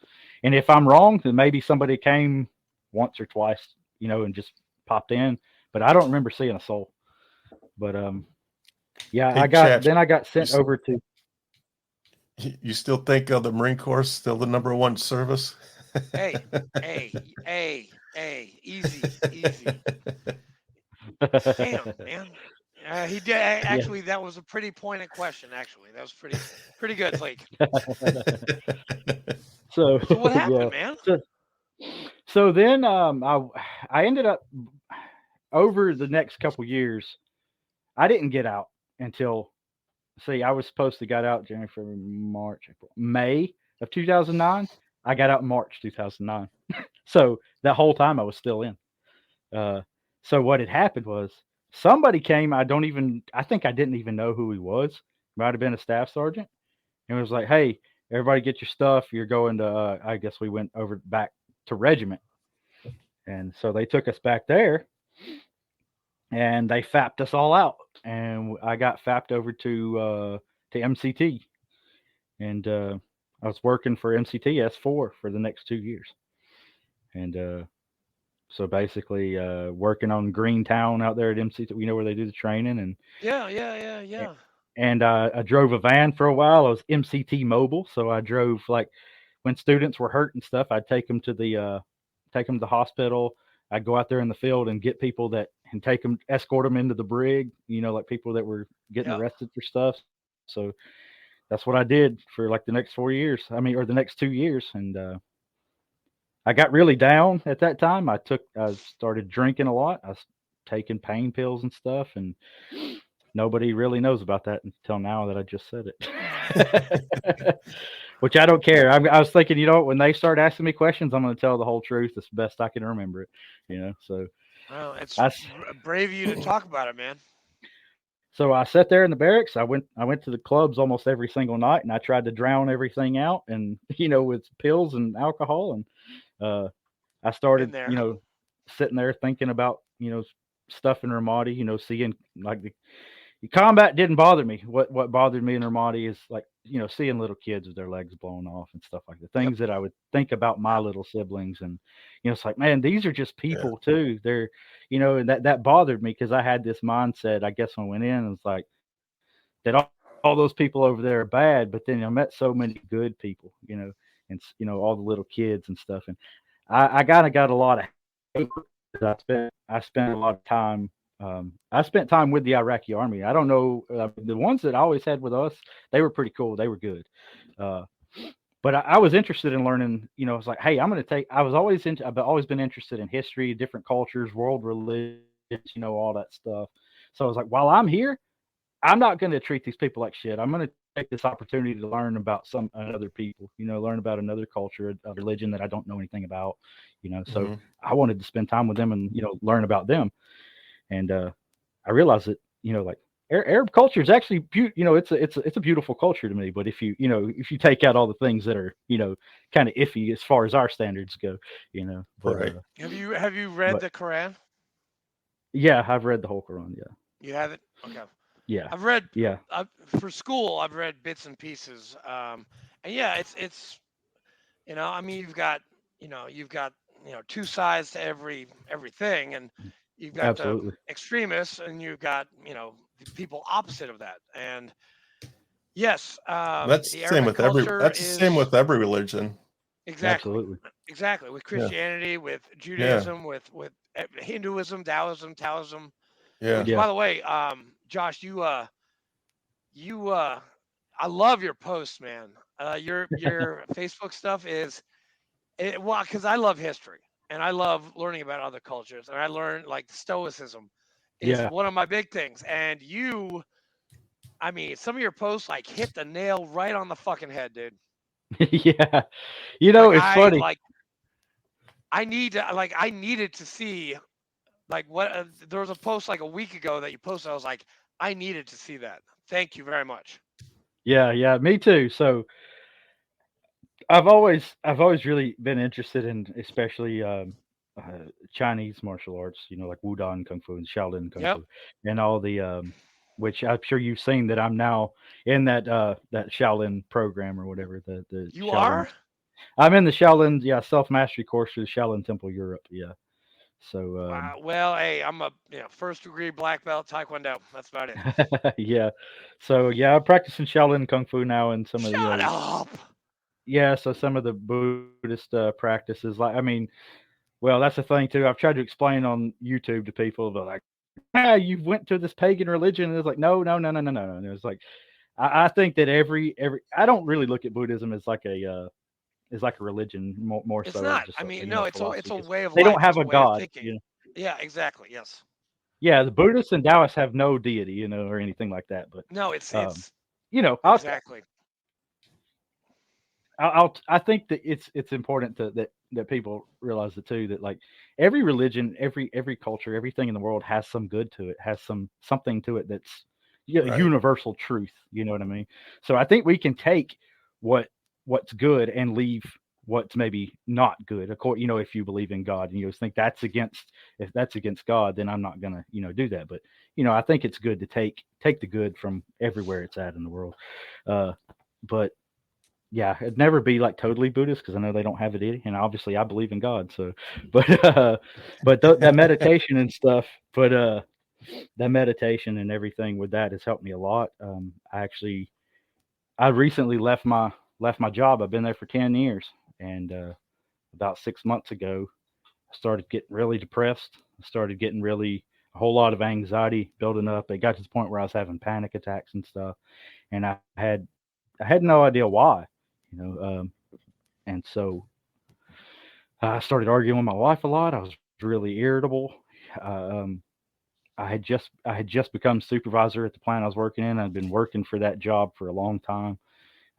And if I'm wrong, then maybe somebody came once or twice, and just popped in. But I don't remember seeing a soul. But yeah, Hey, I got sent over to. You still think the Marine Corps is still the #1 service? Hey, easy. Damn, man. He did actually. That was a pretty pointed question. Actually, that was pretty good, Blake. So what happened, yeah. man? So then I ended up, over the next couple years, I didn't get out until, I was supposed to got out January, February, March, April, May of 2009. I got out in March 2009. So that whole time I was still in. So what had happened was somebody came. I think I didn't even know who he was. Might have been a staff sergeant. And was like, hey, everybody get your stuff. You're going to, I guess we went over back to regiment. And so they took us back there and they fapped us all out. And I got fapped over to MCT. And I was working for MCT S4 for the next 2 years. And so basically working on Greentown out there at MCT, where they do the training. And Yeah. And I drove a van for a while. I was MCT mobile, so I drove like when students were hurt and stuff. I'd take them to the hospital. I'd go out there in the field and get people and escort them into the brig. Like people that were getting arrested for stuff. So that's what I did for like the next 4 years. Or the next 2 years, and I got really down at that time. I started drinking a lot. I was taking pain pills and stuff, and nobody really knows about that until now that I just said it. Which I don't care. I was thinking, when they start asking me questions, I'm going to tell the whole truth as best I can remember it. So. Well, it's brave of you to talk about it, man. So I sat there in the barracks. I went to the clubs almost every single night, and I tried to drown everything out, and with pills and alcohol, and I started, sitting there thinking about stuff in Ramadi, seeing like the combat didn't bother me. What bothered me in Ramadi is like, seeing little kids with their legs blown off and stuff like that. Things that I would think about my little siblings, and it's like, man, these are just people too. They're, and that bothered me because I had this mindset, I guess, when I went in, it's like that all those people over there are bad, but then I met so many good people, and all the little kids and stuff, and I kind of got a lot of hate. I spent a lot of time. I spent time with the Iraqi army. I don't know, the ones that I always had with us, they were pretty cool. They were good. But I was interested in learning, it's like, hey, I've always been interested in history, different cultures, world religions, all that stuff. So I was like, while I'm here, I'm not going to treat these people like shit. I'm going to take this opportunity to learn about other people, learn about another culture, a religion that I don't know anything about, so I wanted to spend time with them and, learn about them. And I realized that, like Arab culture is actually, it's a beautiful culture to me. But if you take out all the things that are, kind of iffy as far as our standards go, but, right. Have you read the Quran? Yeah, I've read the whole Quran. Yeah. You have it? Okay. Yeah. I've read. Yeah. For school, I've read bits and pieces. And yeah, it's, you've got two sides to everything, and you've got Absolutely. the extremists, and you've got the people opposite of that. And yes, That's the the same with every. That's the same with every religion. Exactly. Absolutely. Exactly. With Christianity, with Judaism, with Hinduism, Taoism. Yeah. Which, by the way, Josh, I love your posts, man. Your Facebook stuff is because I love history and I love learning about other cultures, and I learned like Stoicism is one of my big things. And some of your posts like hit the nail right on the fucking head, dude. Yeah. It's funny. I needed to see like what there was a post like a week ago that you posted. I was like, I needed to see that. Thank you very much. Yeah, me too. So I've always really been interested in, especially Chinese martial arts, like Wudang Kung Fu and Shaolin Kung Fu, and all the which I'm sure you've seen that I'm now in that Shaolin program or whatever. The You Shaolin, are? I'm in the Shaolin, self mastery course through the Shaolin Temple Europe. Yeah. So well, hey, I'm a first degree black belt Taekwondo. That's about it. Yeah. So I'm practicing Shaolin Kung Fu now, and some of the Shut up. Yeah, so some of the Buddhist practices, well, that's the thing too. I've tried to explain on YouTube to people, but like, you went to this pagan religion, and it's like, no. And it's like, I think that every I don't really look at Buddhism as like a religion more It's so. not. Just it's a way of they life. don't have it's a god. Yeah, exactly. Yes. Yeah, the Buddhists and Taoists have no deity, or anything like that. But no, it's exactly. I think that it's important that people realize it too, that like every religion, every culture, everything in the world has some good to it, has something to it that's Right. universal truth. You know what I mean? So I think we can take what what's good and leave what's maybe not good. Of course, if you believe in God and you think if that's against God, then I'm not gonna, do that. But I think it's good to take the good from everywhere it's at in the world. But yeah, it'd never be like totally Buddhist because I know they don't have it either, and obviously I believe in God. So, but that meditation and stuff, that meditation and everything with that has helped me a lot. I recently left my job. I've been there for 10 years, and about 6 months ago, I started getting really depressed. I started getting a whole lot of anxiety building up. It got to the point where I was having panic attacks and stuff, and I had no idea why, you know. And so I started arguing with my wife a lot. I was really irritable. Um, I had just become supervisor at the plant I was working in. I'd been working for that job for a long time.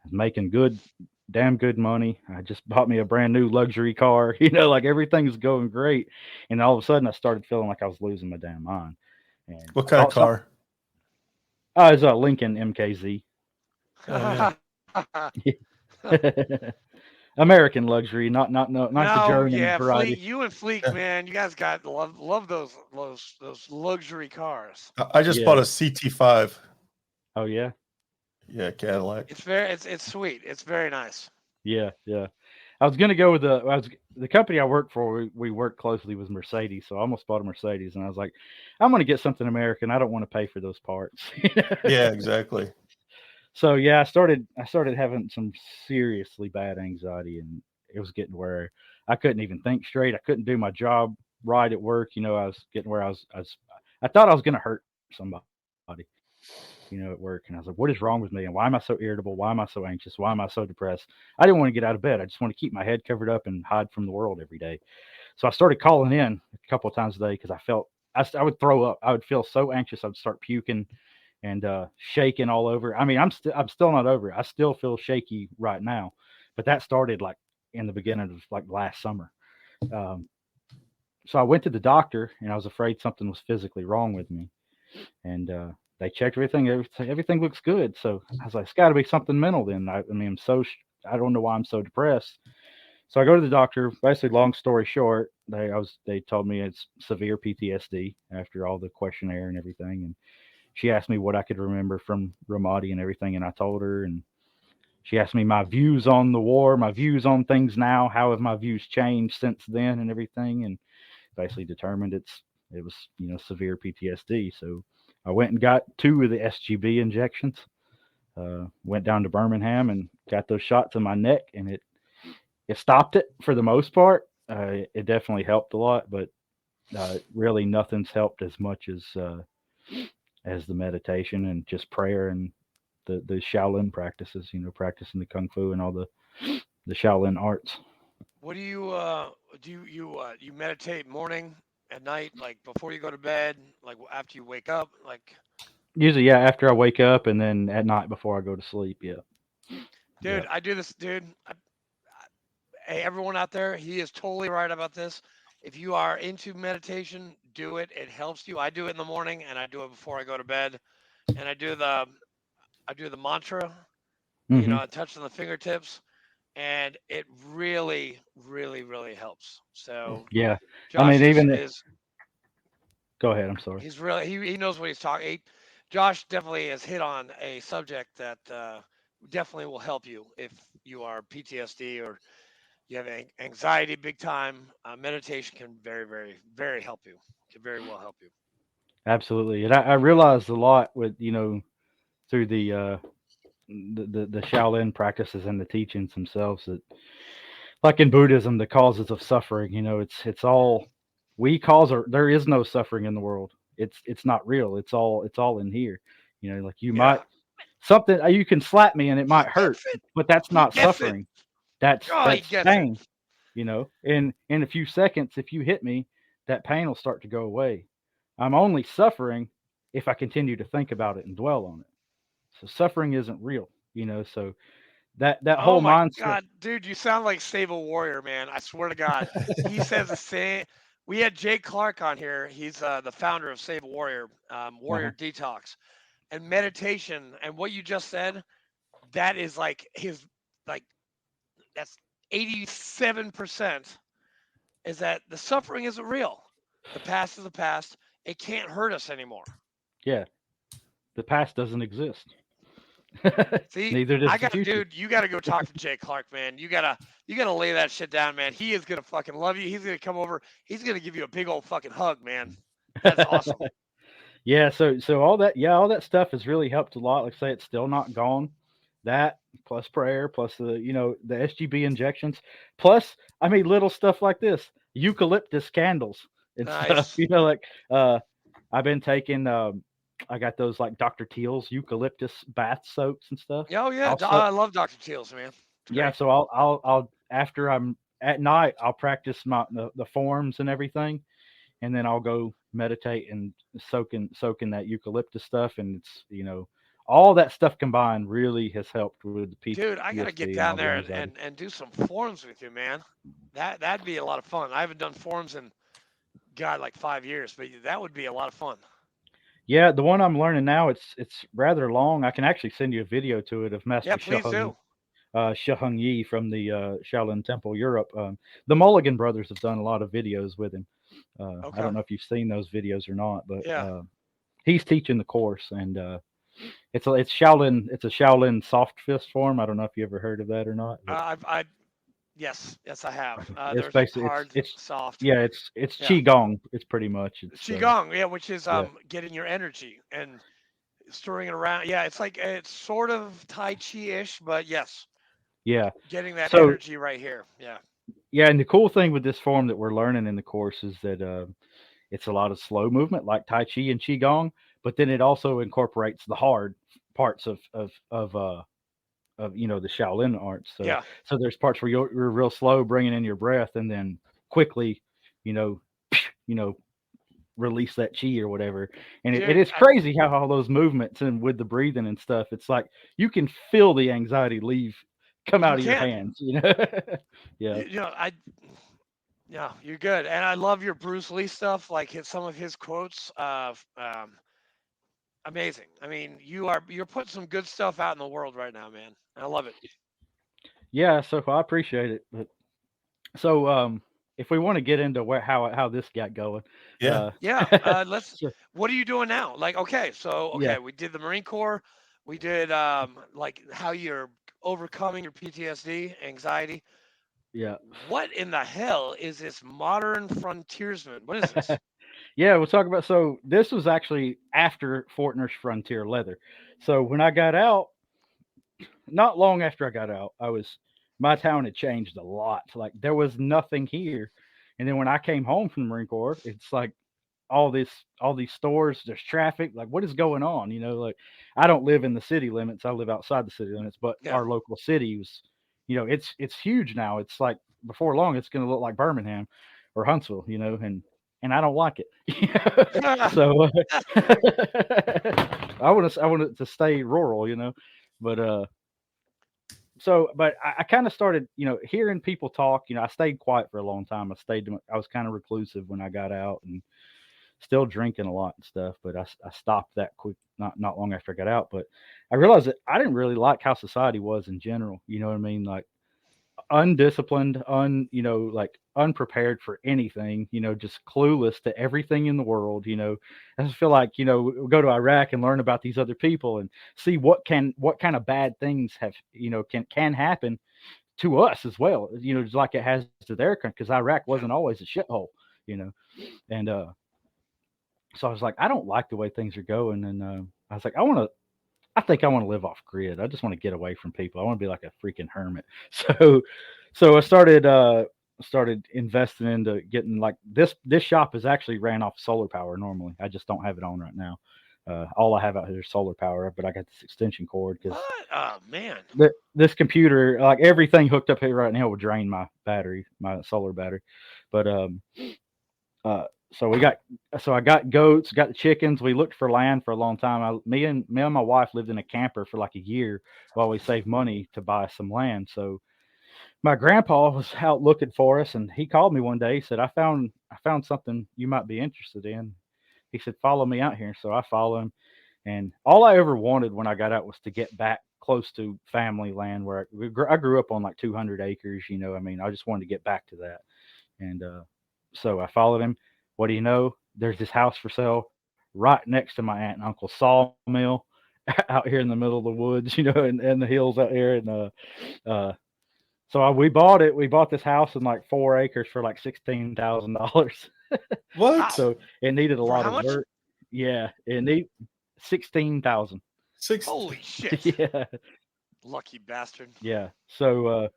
I was making damn good money. I just bought me a brand new luxury car. Like everything was going great, and all of a sudden I started feeling like I was losing my damn mind. And What I kind of thought car? oh, it's a Lincoln MKZ. Oh, American luxury, not the No, German yeah, Fleet. variety. You and Fleek, man, you guys got love those luxury cars. I just bought Yeah. a CT5. Oh yeah. Yeah, Cadillac. It's sweet. It's very nice. Yeah. I was gonna go with the company I work for. We work closely with Mercedes, so I almost bought a Mercedes, and I was like, I'm gonna get something American. I don't want to pay for those parts. Yeah, exactly. So yeah, I started having some seriously bad anxiety, and it was getting where I couldn't even think straight. I couldn't do my job right at work. I was getting where I thought I was gonna hurt somebody, at work. And I was like, what is wrong with me? And why am I so irritable? Why am I so anxious? Why am I so depressed? I didn't want to get out of bed. I just want to keep my head covered up and hide from the world every day. So I started calling in a couple of times a day because I felt I would throw up. I would feel so anxious. I would start puking and shaking all over. I mean, I'm still not over it. I still feel shaky right now, but that started like in the beginning of like last summer. Um, so I went to the doctor and I was afraid something was physically wrong with me. And they checked everything. Everything looks good. So I was like, it's got to be something mental then. I mean, I don't know why I'm so depressed. So I go to the doctor. Basically, long story short, they told me it's severe PTSD after all the questionnaire and everything. And she asked me what I could remember from Ramadi and everything, and I told her. And she asked me my views on the war, my views on things now. How have my views changed since then, and everything? And basically determined it was severe PTSD. So I went and got 2 of the SGB injections. Went down to Birmingham and got those shots in my neck, and it stopped it for the most part. It definitely helped a lot, but really nothing's helped as much as the meditation and just prayer and the Shaolin practices. Practicing the kung fu and all the Shaolin arts. What do you you meditate morning, at night, like before you go to bed, like after you wake up, like Usually, yeah, after I wake up and then at night before I go to sleep. Yeah. dude, I do this, dude. Hey, everyone out there, he is totally right about this. If you are into meditation, do it. It helps you. I do it in the morning and I do it before I go to bed. And I do the mantra, Hmm. I touch on the fingertips, and it really, really, really helps. So Yeah. I Josh mean, is even is go ahead. I'm sorry. he's really he knows what he's talking. Josh definitely has hit on a subject that definitely will help you if you are PTSD or you have anxiety big time. Meditation can very, very, very help you. Can very well help you. Absolutely. And I realized a lot with, through the Shaolin practices and the teachings themselves that, like in Buddhism, the causes of suffering, it's all we cause, or there is no suffering in the world. It's not real. It's all in here. Like you Yeah, might something you can slap me and it he might hurt, gets it. but that's He not gets it. suffering. That's Oh, he that's gets it. pain. In a few seconds, if you hit me, that pain will start to go away. I'm only suffering if I continue to think about it and dwell on it. So suffering isn't real. So that Oh whole my mindset. God, dude, you sound like Sable Warrior, man. I swear to God, he says the same. We had Jake Clark on here. He's the founder of Sable Warrior, Uh-huh. Warrior Detox, and meditation. And what you just said, that is like his like that's 87%, is that the suffering isn't real. The past is the past. It can't hurt us anymore. Yeah, the past doesn't exist. See, Neither does I the got, future. dude. You got to go talk to Jay Clark, man. You gotta lay that shit down, man. He is gonna fucking love you. He's gonna come over. He's gonna give you a big old fucking hug, man. That's awesome. Yeah, so all that stuff has really helped a lot. Like I say, it's still not gone. That plus prayer, plus the SGB injections, plus I mean little stuff like this, eucalyptus candles and stuff. Nice. Like I've been taking I got those like Dr. Teal's eucalyptus bath soaps and stuff. Oh yeah, Also, I love Dr. Teals, man. It's yeah, great. so I'll after I'm at night, I'll practice the forms and everything, and then I'll go meditate and soak in that eucalyptus stuff, and it's all that stuff combined really has helped with the Dude, I gotta get PTSD and down all the there anxiety. and do some forums with you, man. That'd be a lot of fun. I haven't done forums in God like 5 years, but that would be a lot of fun. Yeah, the one I'm learning now, it's rather long. I can actually send you a video to it of Master Yeah, please do. Shahung Yi from the Shaolin Temple, Europe. The Mulligan brothers have done a lot of videos with him. I Okay. don't know if you've seen those videos or not, but Yeah. he's teaching the course, and it's Shaolin. It's a Shaolin soft fist form. I don't know if you ever heard of that or not. But Yes, I have. it's There's basically hard, it's soft. yeah, it's Yeah. qigong. It's pretty much Qigong, yeah, which is yeah. getting your energy and stirring it around. Yeah, it's sort of Tai Chi-ish, but yes, Yeah. getting that So energy right here. Yeah. yeah, and the cool thing with this form that we're learning in the course is that it's a lot of slow movement like Tai Chi and Qigong, but then it also incorporates the hard parts of the Shaolin arts. Yeah. So there's parts where you're real slow, bringing in your breath, and then quickly, you know, you know, release that chi or whatever. And it Dude, is crazy how all those movements and with the breathing and stuff, it's like you can feel the anxiety come you out of your can. hands. Yeah. Yeah, you're good. And I love your Bruce Lee stuff, like some of his quotes. Amazing. I mean, you're putting some good stuff out in the world right now, man. I love it. Yeah. So I appreciate it. But so if we want to get into how this got going, Yeah. Yeah. so, What are you doing now? Like, okay, yeah, we did the Marine Corps. We did like how you're overcoming your PTSD, anxiety. yeah. What in the hell is this modern frontiersman? What is this? Yeah, we'll talk about. So this was actually after Fortner's Frontier Leather. So when I got out, not long after I got out, my town had changed a lot. Like there was nothing here, and then when I came home from the Marine Corps, it's like all these stores. There's traffic. Like what is going on? Like I don't live in the city limits. I live outside the city limits, but Yeah. our local city was, it's huge now. It's like before long, it's going to look like Birmingham or Huntsville. And I don't like it. So I want it to stay rural. But but I kind of started, hearing people talk. I stayed quiet for a long time. I was kind of reclusive when I got out, and still drinking a lot and stuff. But I stopped that quick, not long after I got out. But I realized that I didn't really like how society was in general. You know what I mean? Like undisciplined, like unprepared for anything, just clueless to everything in the world. I just feel like, we'll go to Iraq and learn about these other people and see what kind of bad things can happen to us as well, just like it has to their country, because Iraq wasn't always a shithole, and so I was like, I don't like the way things are going, and I was like, I think I want to live off grid. I just want to get away from people. I want to be like a freaking hermit. So I started investing into getting like this. This shop is actually ran off solar power normally. I just don't have it on right now. All I have out here is solar power, but I got this extension cord because What? Oh man. this computer, like everything hooked up here right now, would drain my solar battery. But so I got goats, got the chickens. We looked for land for a long time. Me and my wife lived in a camper for like a year while we saved money to buy some land. So my grandpa was out looking for us, and he called me one day. He said, I found something you might be interested in. He said, follow me out here. So I follow him. And all I ever wanted when I got out was to get back close to family land where I grew up on like 200 acres. I mean, I just wanted to get back to that. And so I followed him. What do you know? There's this house for sale right next to my aunt and uncle's sawmill out here in the middle of the woods, and the hills out here. And so we bought it. We bought this house in like 4 acres for like $16,000. What? So it needed a For lot how of much? dirt. Yeah, it need 16,000. Six. Holy shit! Yeah, Lucky bastard. yeah. So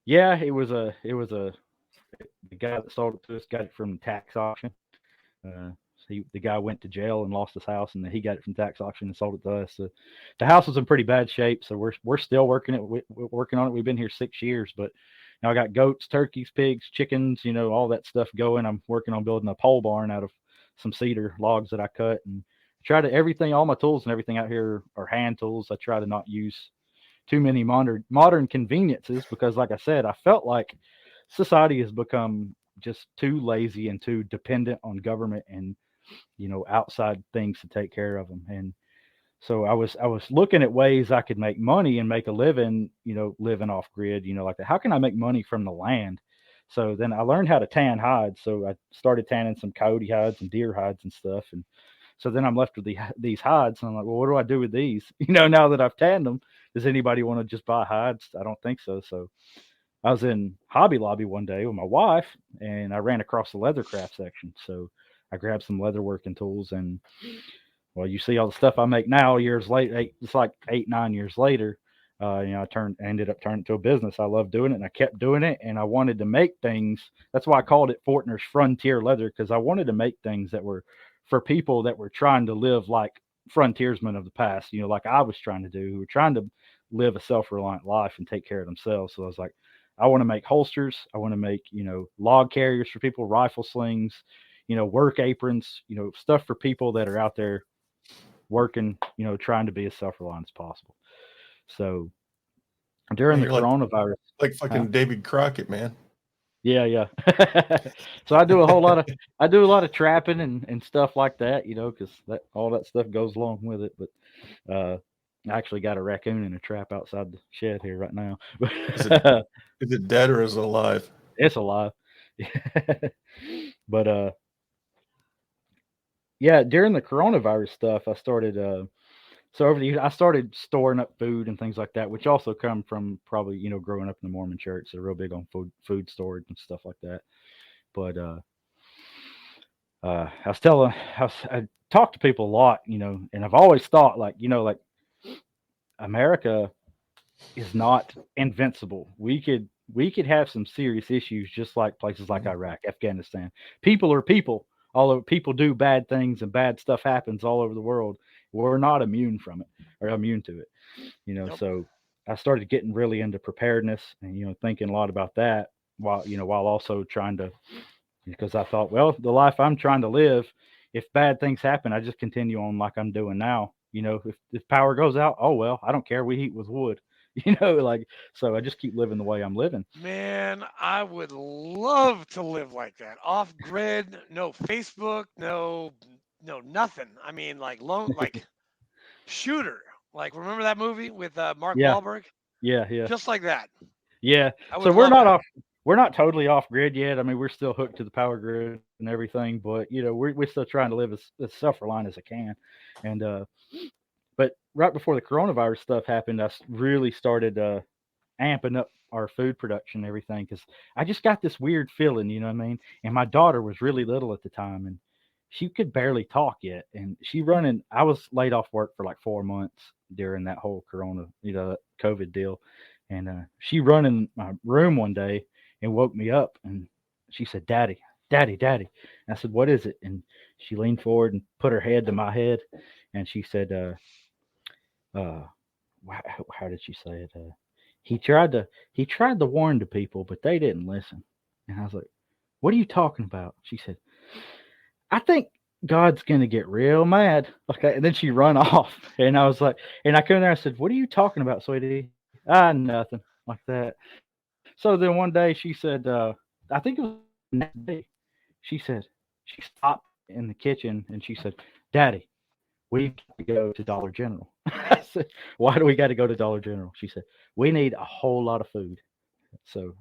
yeah, the guy that sold it to us got it from the tax auction. The guy went to jail and lost his house, and then he got it from tax auction and sold it to us. So the house was in pretty bad shape, so we're still working on it. We've been here 6 years, but now I got goats, turkeys, pigs, chickens, all that stuff going. I'm working on building a pole barn out of some cedar logs that I cut, and all my tools and everything out here are hand tools. I try to not use too many modern conveniences because, like I said, I felt like society has become just too lazy and too dependent on government and outside things to take care of them. And so I was looking at ways I could make money and make a living, living off grid, like that. How can I make money from the land? So then I learned how to tan hides. So I started tanning some coyote hides and deer hides and stuff. And so then I'm left with these hides, and I'm like, well, what do I do with these? Now that I've tanned them, does anybody want to just buy hides? I don't think so. So I was in Hobby Lobby one day with my wife, and I ran across the leathercraft section. So I grabbed some leatherworking tools, and well, you see all the stuff I make now. Years later, it's like 8-9 years later. I ended up turning it to a business. I love doing it, and I kept doing it, and I wanted to make things. That's why I called it Fortner's Frontier Leather, because I wanted to make things that were for people that were trying to live like frontiersmen of the past. Like I was trying to do, who were trying to live a self-reliant life and take care of themselves. So I was like, I want to make holsters. I want to make, log carriers for people, rifle slings, work aprons, stuff for people that are out there working, trying to be as self-reliant as possible. So during the You're coronavirus, like fucking David Crockett, man. yeah. So I do a lot of trapping and stuff like that, because all that stuff goes along with it. But I actually got a raccoon in a trap outside the shed here right now. Is it dead or is it alive? It's alive. But yeah, during the coronavirus stuff, I started so over the years I started storing up food and things like that, which also come from probably growing up in the Mormon church. They're real big on food storage and stuff like that. But I talk to people a lot, and I've always thought like America is not invincible. We could have some serious issues, just like places like Iraq, Afghanistan. People are people. Although people do bad things and bad stuff happens all over the world, we're not immune from it or immune to it. Nope. So I started getting really into preparedness and thinking a lot about that while also trying to, because I thought, well, the life I'm trying to live, if bad things happen, I just continue on like I'm doing now. If power goes out, oh well, I don't care. We heat with wood. So I just keep living the way I'm living. Man, I would love to live like that. Off grid, no Facebook, no nothing. I mean, like Shooter. Like, remember that movie with Mark Yeah. Wahlberg? Yeah. Just like that. Yeah. I would So we're love not that. off. We're not totally off grid yet. I mean, we're still hooked to the power grid and everything, but we're still trying to live as self-reliant as I can. And but right before the coronavirus stuff happened, I really started amping up our food production and everything, because I just got this weird feeling, you know what I mean? And my daughter was really little at the time, and she could barely talk yet. And I was laid off work for like 4 months during that whole COVID deal. And she run in my room one day and woke me up, and she said, Daddy, Daddy, Daddy. And I said, what is it? And she leaned forward and put her head to my head, and she said, how did she say it? He tried to warn the people, but they didn't listen. And I was like, what are you talking about? She said, I think God's gonna get real mad. Okay. And then she run off. And I was like, and I came there, I said, what are you talking about, sweetie? Nothing like that. So then one day she said, I think it was the next day, she stopped in the kitchen and she said, Daddy, "We got to go to Dollar General." I said, "Why do we got to go to Dollar General?" She said, "We need a whole lot of food." So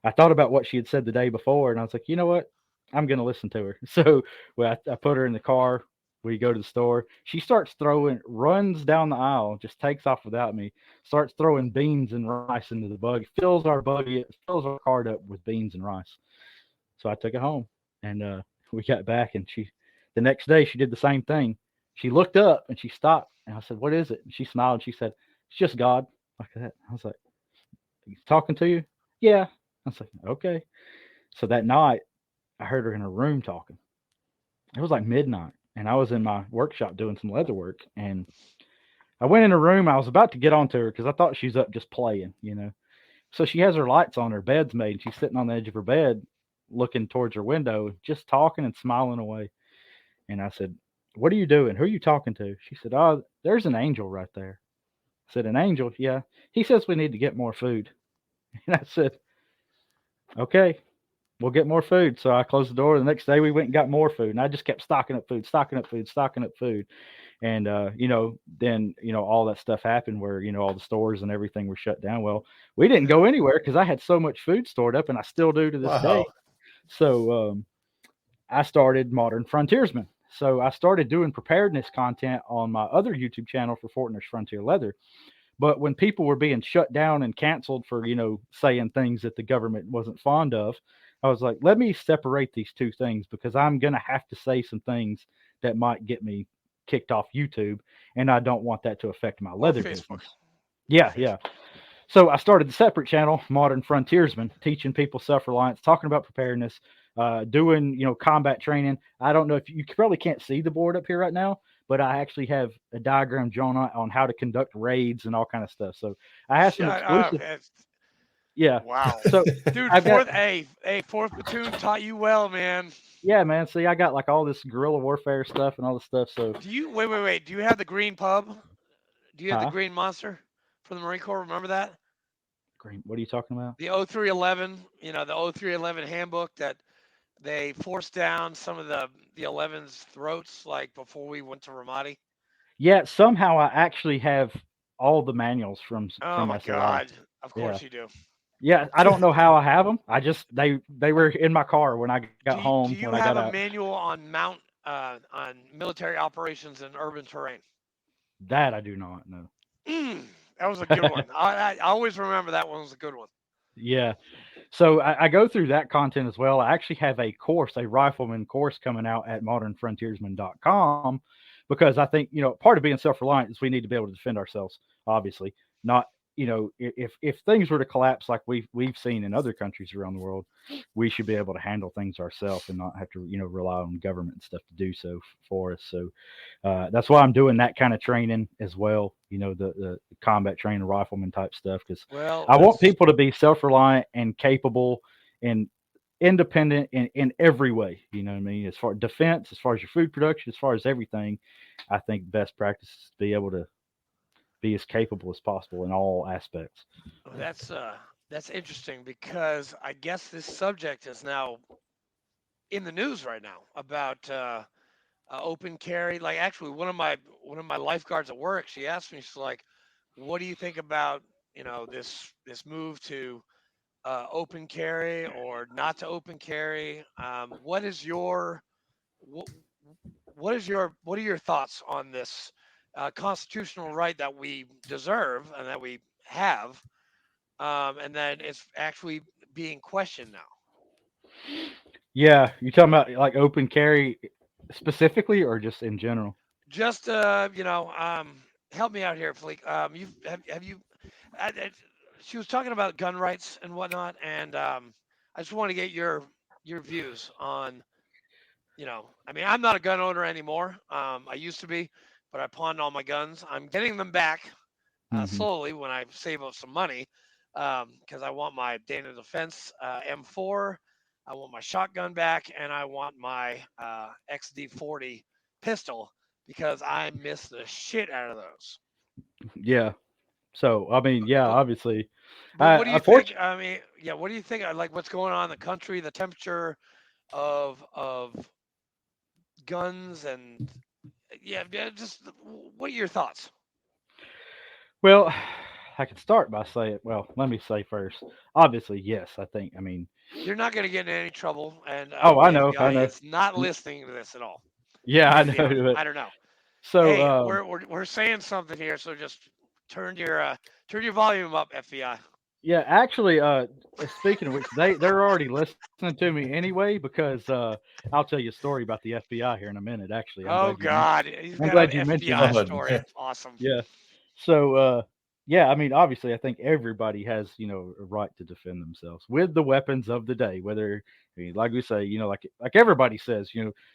I thought about what she had said the day before, and I was like, you know what? I'm going to listen to her. So well, I put her in the car. We go to the store. She starts runs down the aisle, just takes off without me, starts throwing beans and rice into the buggy, fills our cart up with beans and rice. So I took it home, and we got back, and the next day, she did the same thing. She looked up and she stopped, and I said, "What is it?" And she smiled. And she said, "It's just God," like that. I was like, "He's talking to you?" "Yeah." I was like, "Okay." So that night, I heard her in her room talking. It was like midnight, and I was in my workshop doing some leather work. And I went in her room. I was about to get onto her because I thought she was up just playing, you know. So she has her lights on, her bed's made, and she's sitting on the edge of her bed, looking towards her window, just talking and smiling away. And I said, "What are you doing? Who are you talking to?" She said, "Oh, there's an angel right there." I said, "An angel?" "Yeah. He says we need to get more food." And I said, "Okay. We'll get more food." So I closed the door. The next day we went and got more food, and I just kept stocking up food, stocking up food, stocking up food. And then all that stuff happened where all the stores and everything were shut down. Well, we didn't go anywhere because I had so much food stored up, and I still do to this day. Wow. So I started Modern Frontiersman. So I started doing preparedness content on my other YouTube channel for Fortner's Frontier Leather. But when people were being shut down and canceled for, saying things that the government wasn't fond of, I was like, let me separate these two things because I'm going to have to say some things that might get me kicked off YouTube. And I don't want that to affect my Or leather Facebook. business. Yeah, yeah. So I started the separate channel, Modern Frontiersman, teaching people self-reliance, talking about preparedness, doing, combat training. I don't know if you probably can't see the board up here right now, but I actually have a diagram drawn on how to conduct raids and all kind of stuff. So I have some Shut up. exclusive. Yeah. Wow. So Dude, I've got, fourth platoon taught you well, man. yeah, man. See, I got like all this guerrilla warfare stuff and all this stuff. So, Do you wait? Do you have the green pub? Do you have the huh? green monster from the Marine Corps? Remember that? Green. What are you talking about? The 0311, the 0311 handbook that they forced down some of the 11's throats like before we went to Ramadi. Yeah. Somehow I actually have all the manuals from Oh from my SLI. God. Of Yeah. course you do. Yeah, I don't know how I have them. I just they were in my car when I got Do home you when I have got a out. manual on military operations in urban terrain? That I do not know. That was a good one. I always remember that one was a good one. Yeah, so I go through that content as well. I actually have a course, a rifleman course coming out at modernfrontiersman.com because I think, part of being self-reliant is we need to be able to defend ourselves, obviously. Not, if things were to collapse like we've seen in other countries around the world, we should be able to handle things ourselves and not have to, rely on government and stuff to do so for us. So that's why I'm doing that kind of training as well, the combat training, rifleman type stuff, because Well, I want that's people to be self-reliant and capable and independent in every way. You know what I mean? As far as defense, as far as your food production, as far as everything, I think best practice is to be able to be as capable as possible in all aspects. that's interesting because I guess this subject is now in the news right now about open carry. Like actually, one of my lifeguards at work, she asked me, she's like, "What do you think about this move to open carry or not to open carry? What, what are your thoughts on this constitutional right that we deserve and that we have, and then it's actually being questioned now?" Yeah, you talking about like open carry specifically or just in general? Just help me out here, Fleek. Have you? She was talking about gun rights and whatnot, and I just want to get your views on. I mean, I'm not a gun owner anymore. I used to be, but I pawned all my guns. I'm getting them back Hmm. slowly when I save up some money, because I want my Dana Defense M4, I want my shotgun back, and I want my XD40 pistol because I miss the shit out of those. Yeah. So I mean, yeah, But obviously, but what do you think? unfortunately, I mean, yeah, what do you think? Like what's going on in the country, the temperature of guns, and just what are your thoughts? Well, I can start by saying, well, let me say first. Obviously, yes, I think. I mean, You're not going to get in any trouble, and oh, the I know, I FBI know. is not listening to this at all. Yeah, I Maybe they are. know. But I don't know. so, Hey, we're saying something here, so just turn your volume up, FBI. yeah, actually, speaking of which, they're already listening to me anyway because I'll tell you a story about the FBI here in a minute. Actually, Oh God, he's I'm got an glad you mentioned FBI that. Oh, story. man. Awesome. Yeah. So, yeah, I mean, obviously, I think everybody has, a right to defend themselves with the weapons of the day. Whether, I mean, like we say, like everybody says,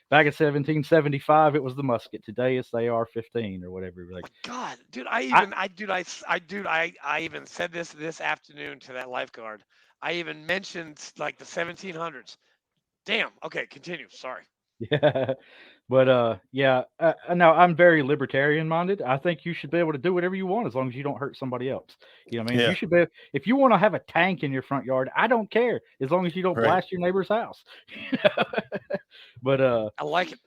back in 1775, it was the musket. Today, it's the AR-15 or whatever. Like, God, dude, I, I even said this afternoon to that lifeguard. I even mentioned like the 1700s. Damn. Okay, continue. Sorry. yeah, but yeah. Now I'm very libertarian minded. I think you should be able to do whatever you want as long as you don't hurt somebody else. You know what I mean? You Yeah, should be if you want to have a tank in your front yard. I don't care as long as you don't right. blast your neighbor's house. But I like it.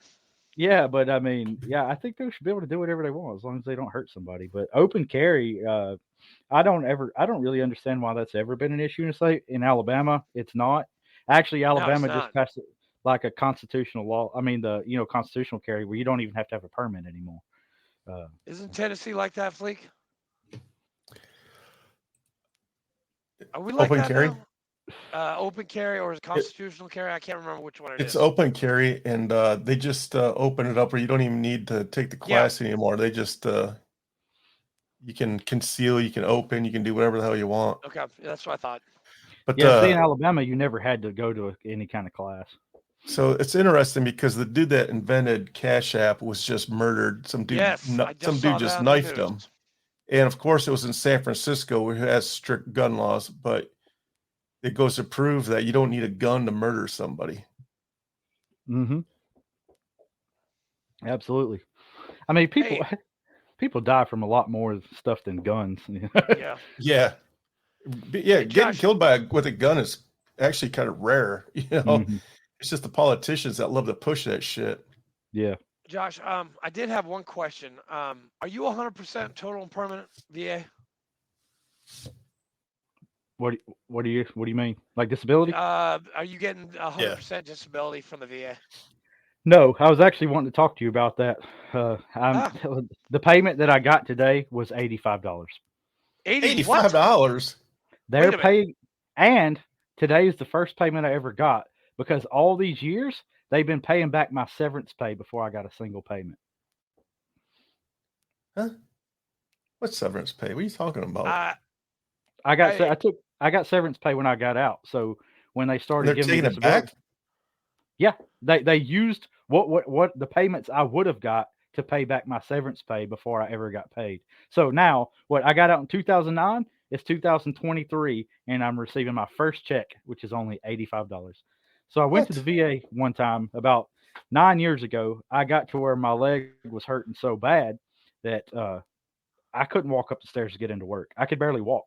yeah, but I mean, yeah, I think they should be able to do whatever they want as long as they don't hurt somebody. But open carry, I don't really understand why that's ever been an issue in state. In Alabama, it's not. Actually, No, it's Alabama just not. passed like a constitutional law. I mean, the constitutional carry where you don't even have to have a permit anymore. Uh, Isn't Tennessee like that, Fleek? Are we like Open that carry. now? Open carry or is it It, constitutional carry? I can't remember which one it it's is. open carry, and they just open it up where you don't even need to take the Yeah. class anymore. They just you can conceal, you can open, you can do whatever the hell you want. Okay, that's what I thought. But yeah, see, in Alabama, you never had to go to any kind of class. so it's interesting because the dude that invented Cash App was just murdered. Yes, I just Some dude saw that just on the knifed news. him. And of course, it was in San Francisco, who has strict gun laws. But it goes to prove that you don't need a gun to murder somebody. Mm-hmm. Absolutely. I mean, people Hey, people die from a lot more stuff than guns. yeah. Yeah, Hey, getting Josh. killed with a gun is actually kind of rare. Hmm. It's just the politicians that love to push that shit. Yeah. Josh, I did have one question. Are you 100% total and permanent VA? What do you mean? Like disability? Are you getting Yeah. 100% disability from the VA? No, I was actually wanting to talk to you about that. I'm Ah, the payment that I got today was $85. 80 what? $85. They're Wait a minute. paying, and today is the first payment I ever got because all these years they've been paying back my severance pay before I got a single payment. Huh? What severance pay? What are you talking about? Uh, I I got severance pay when I got out. So when they And started they're giving me taking it disability, back? yeah, they used what the payments I would have got to pay back my severance pay before I ever got paid. So now what I got out in 2009 is 2023, and I'm receiving my first check, which is only $85. So I went to the What? VA one time about 9 years ago. I got to where my leg was hurting so bad that I couldn't walk up the stairs to get into work. I could barely walk.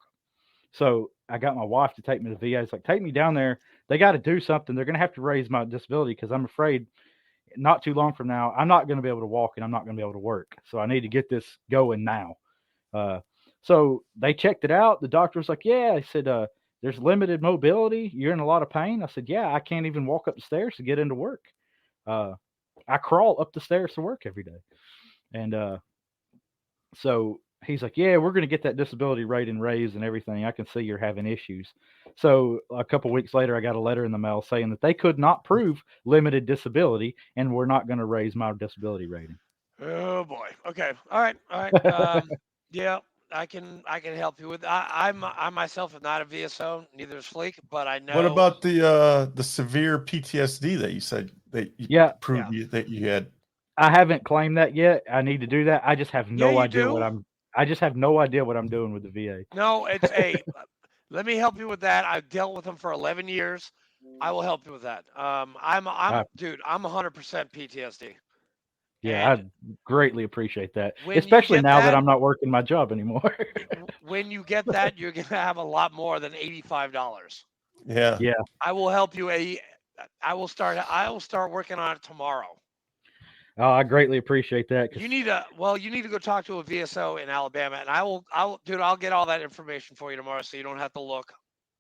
So I got my wife to take me to the VA. It's like, take me down there. They got to do something. They're going to have to raise my disability because I'm afraid not too long from now, I'm not going to be able to walk and I'm not going to be able to work. So I need to get this going now. Uh, so they checked it out. The doctor was like, yeah, he said, there's limited mobility. You're in a lot of pain. I said, yeah, I can't even walk up the stairs to get into work. I crawl up the stairs to work every day. And so he's like, yeah, we're going to get that disability rate and raised and everything. I can see you're having issues. So a couple weeks later, I got a letter in the mail saying that they could not prove limited disability and we're not going to raise my disability rating. Oh boy. Okay. All right. All right. Yeah, I can help you with. I myself am not a VSO, neither is Fleek, but I What know. about the severe PTSD that you said that you Yeah, proved Yeah. that you had? I haven't claimed that yet. I need to do that. I just have Yeah, no you idea what do. I just have no idea what I'm doing with the VA. No, it's a. Let me help you with that. I've dealt with them for 11 years. I will help you with that. I, Dude. I'm 100% PTSD, yeah, and I greatly appreciate that, when you especially get now that that, I'm not working my job anymore. when you get that, you're gonna have a lot more than $85. Yeah. Yeah. I will help you. I will start working on it tomorrow. I greatly appreciate that. 'cause- You need to go talk to a VSO in Alabama, and I'll get all that information for you tomorrow, so you don't have to look.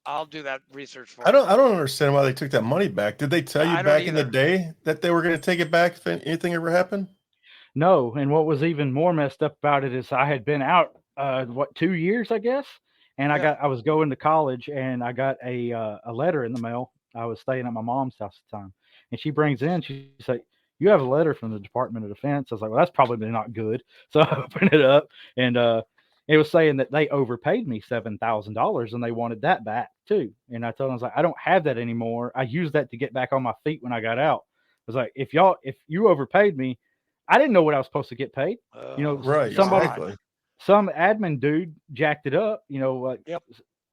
I'll do that research for you. I don't understand why they took that money back. Did they tell you I don't back in the either. day that they were going to take it back if anything ever happened? No, and what was even more messed up about it is I had been out 2 years, I guess, and Yeah. I was going to college, and I got a letter in the mail. I was staying at my mom's house at the time, and she brings in, she's like, "You have a letter from the Department of Defense." I was like, "Well, that's probably not good." So I opened it up, and it was saying that they overpaid me $7,000, and they wanted that back too. And I told them, I was like, "I don't have that anymore. I used that to get back on my feet when I got out." I was like, "If you overpaid me." I didn't know what I was supposed to get paid. You know, Right, somebody, exactly. some admin dude jacked it up. You know, like, Yep.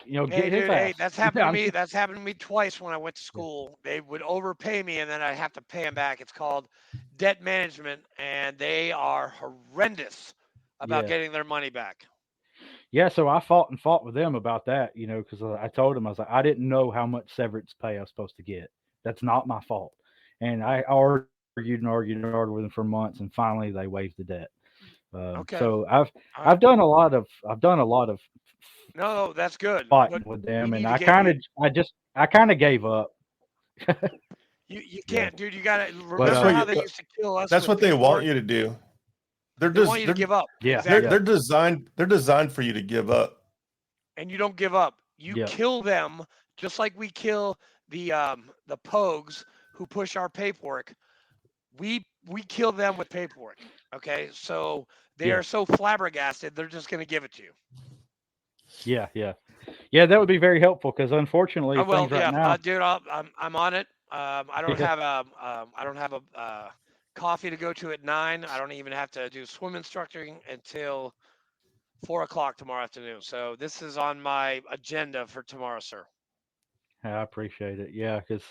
get Hey, his dude. ass. Hey, that's happened to I'm me. just- That's happened to me twice when I went to school. They would overpay me, and then I'd have to pay them back. It's called debt management, and they are horrendous about Yeah. getting their money back. Yeah, so I fought with them about that. You know, because I told them, I was like, I didn't know how much severance pay I was supposed to get. That's not my fault. And I argued with them for months, and finally they waived the debt. Okay. So All right. I've done a lot of No, that's good. fighting But with we them, need and to get you. I kind of gave up. You Yeah. can't, dude. You gotta But remember That's what how you. they used to kill us. That's with what they want paperwork? you to do. They want you to give up. Yeah, Exactly. They're designed. They're designed for you to give up. And you don't give up. You Yeah. kill them just like we kill the pogues who push our paperwork. We kill them with paperwork. Okay, so they Yeah. are so flabbergasted, they're just going to give it to you. Yeah, that would be very helpful because unfortunately, Oh, well, things right yeah, now. dude, I'm on it. I don't have a coffee to go to at 9. I don't even have to do swim instructing until 4 o'clock tomorrow afternoon. So this is on my agenda for tomorrow, sir. I appreciate it. Yeah, because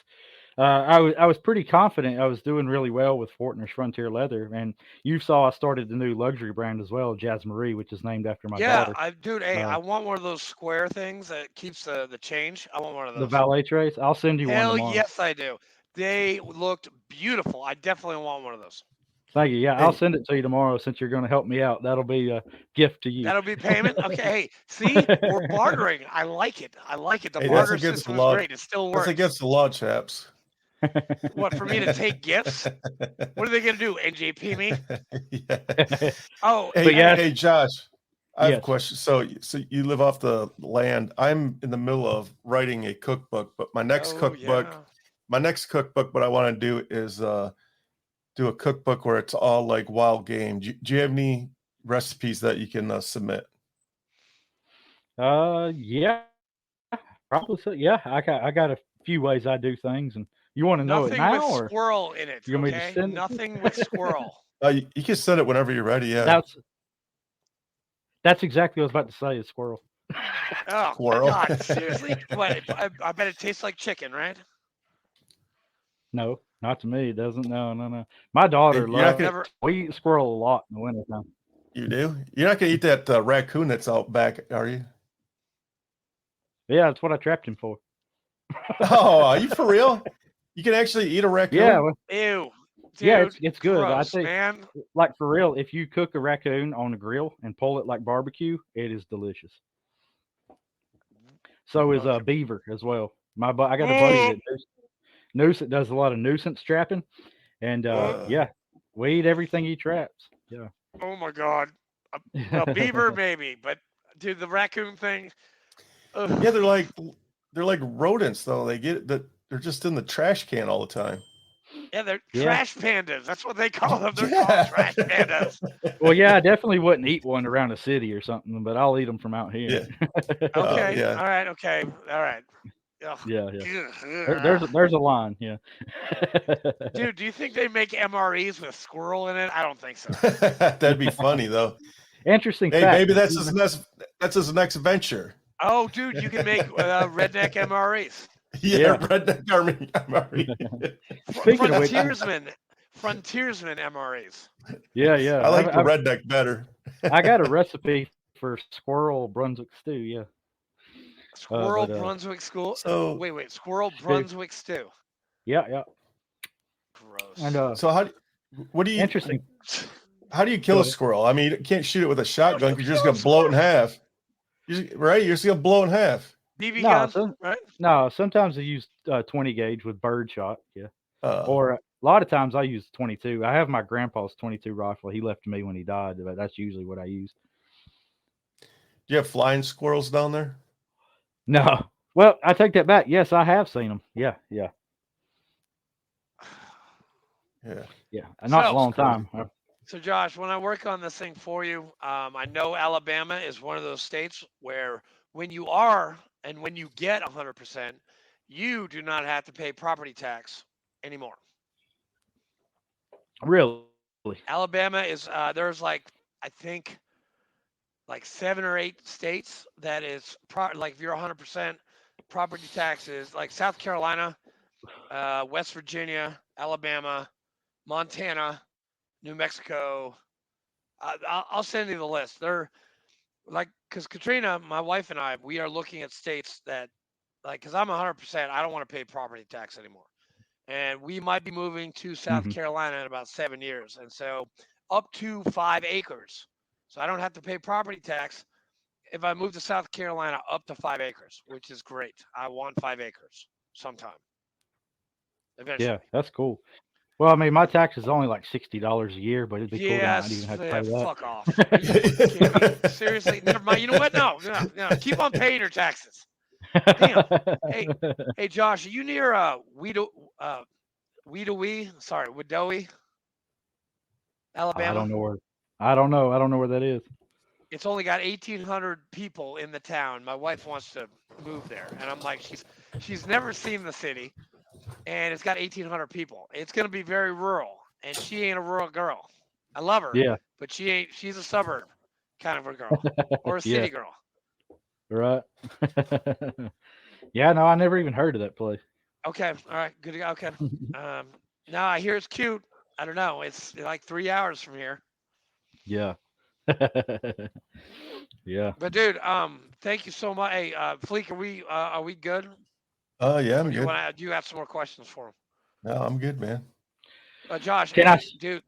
I was pretty confident I was doing really well with Fortner's Frontier Leather, and you saw I started the new luxury brand as well, Jazz Marie, which is named after my Yeah, daughter. dude, hey, I want one of those square things that keeps the change. I want one of The those. valet trays. I'll send you one Hell tomorrow. yes, I do. They looked beautiful. I definitely want one of those. Thank you. Yeah, I'll Hey, send it to you tomorrow since you're going to help me out. That'll be a gift to you. That'll be payment. Okay, hey, see, we're bartering. I like it. I like it. The hey, that's barter against the system is law. great. It still That's works. against the law, chaps. What, for me to take gifts? What are they gonna do? NJP me? Yeah. Oh, Hey, But yeah, hey, Josh, I have a yes. question. So you live off the land. I'm in the middle of writing a cookbook, but my next cookbook, what I want to do is do a cookbook where it's all like wild game. Do you have any recipes that you can submit? Yeah, probably so. Yeah, I got a few ways I do things, and you want to know it Nothing with now, or squirrel in it. you want me to Okay, send it? nothing with squirrel. You can send it whenever you're ready. Yeah. That's exactly what I was about to say. Is squirrel. Oh Squirrel. God, seriously? What? I bet it tastes like chicken, right? No, not to me. It doesn't. No. My daughter You're not loves. gonna. Never. We eat squirrel a lot in the wintertime. You do. You're not gonna eat that raccoon that's out back, are you? Yeah, that's what I trapped him for. Oh, are you for real? You can actually eat a raccoon? Yeah, well, Ew. Dude, yeah, it's good. I gross, think, man. like for real, if you cook a raccoon on a grill and pull it like barbecue, it is delicious. So is a Okay. beaver as well. I got a buddy that does a lot of nuisance trapping, and yeah, we eat everything he traps. Yeah. Oh my God. A beaver maybe, but dude, the raccoon thing. Ugh. Yeah, they're like rodents though. They're just in the trash can all the time. Yeah, they're Yeah. trash pandas. That's what they call them. They're Yeah. called trash pandas. Well, yeah, I definitely wouldn't eat one around a city or something, but I'll eat them from out here. Yeah. Okay. Yeah. All right. Okay. All right. Ugh. Yeah. Ugh. There's a line. Yeah. Dude, do you think they make MREs with squirrel in it? I don't think so. That'd be funny though. Interesting Hey, fact. maybe that's his next venture. Oh, dude, you can make redneck MREs. Yeah, redneck army. Speaking of which, Frontiersmen MREs. yeah. I like the redneck better. I got a recipe for squirrel Brunswick stew. Yeah. Squirrel Brunswick stew. So Wait. Squirrel Brunswick stew. Yeah. Gross. And so What do you? Interesting. How do you kill Go a ahead. squirrel? I mean, you can't shoot it with a shotgun because you're just Kill a gonna blow it in squirrel. half. Right? You're just gonna blow it in half. BB No, gun, right? No, sometimes I use 20 gauge with bird shot. Yeah. Uh, Or a lot of times I use 22. I have my grandpa's 22 rifle. He left to me when he died, but that's usually what I use. do you have flying squirrels down there? No. Well, I take that back. Yes, I have seen them. Yeah. Yeah. Yeah. Not So- a long Crazy. time. So, Josh, when I work on this thing for you, I know Alabama is one of those states where when you are and when you get 100%, you do not have to pay property tax anymore. Really? Alabama is there's like I think like 7 or 8 states that is like if you're 100% property taxes, like South Carolina, West Virginia, Alabama, Montana, New Mexico. I'll send you the list. They're like, because Katrina, my wife and I, we are looking at states that, like, because I'm 100%, I don't want to pay property tax anymore. And we might be moving to South Mhm. Carolina in about 7 years. And so up to 5 acres. So I don't have to pay property tax if I move to South Carolina up to 5 acres, which is great. I want 5 acres sometime. Eventually. Yeah, that's cool. Well, I mean, my tax is only like $60 a year, but it'd be cool to not even have to pay that. Fuck off. Are you fucking kidding me? Seriously, never mind. You know what? No. Keep on paying your taxes. Damn. Hey, Josh, are you near Wedowee, Alabama? I don't know where. I don't know. I don't know where that is. It's only got 1,800 people in the town. My wife wants to move there, and I'm like, she's never seen the city, and it's got 1,800 people. It's gonna be very rural, and she ain't a rural girl. I love her, Yeah. but she ain't. She's a suburb kind of a girl or a city Yeah. girl. Right. Yeah. No, I never even heard of that place. Okay, all right, good to go. Okay, now I hear it's cute. I don't know. It's like 3 hours from here. Yeah. Yeah. But dude, thank you so much. Hey, Fleek, are we good? Yeah, I'm Or good. do you have some more questions for him? No, I'm good, man. Josh, Can hey, I- dude.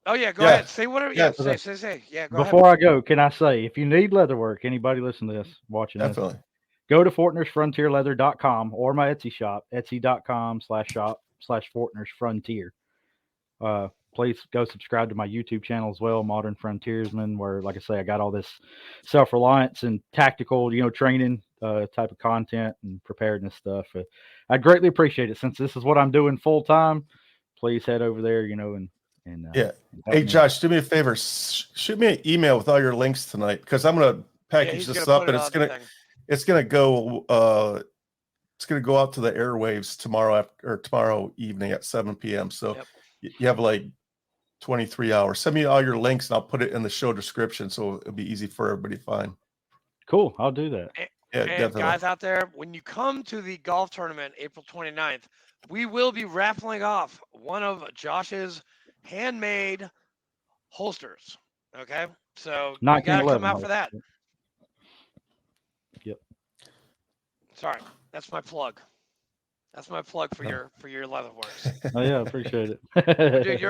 Oh yeah, go Yeah. ahead. Say whatever. Yeah, Yeah, say. Yeah, go ahead. Before I go, can I say, if you need leatherwork, anybody listen to this, watching this, Definitely. go to FortnersFrontierLeather.com or my Etsy shop, etsy.com/shop/FortnersFrontier. Please go subscribe to my YouTube channel as well, Modern Frontiersman, where, like I say, I got all this self-reliance and tactical, training type of content and preparedness stuff. I'd greatly appreciate it. Since this is what I'm doing full time, please head over there, and Yeah. and help Hey, me out. Josh, do me a favor. Shoot me an email with all your links tonight because I'm gonna Yeah, package he's this gonna up put it and on the thing. it's gonna go out to the airwaves tomorrow evening at 7 p.m. So Yep. you have like 23 hours. Send me all your links and I'll put it in the show description so it'll be easy for everybody to find. Cool, I'll do that. Yeah, And definitely. guys out there, when you come to the golf tournament April 29th, we will be raffling off one of Josh's handmade holsters. Okay, so you gotta come 1911. out for that. Yep. Sorry, that's my plug. That's my plug for your leatherworks. Oh yeah, appreciate it. Dude,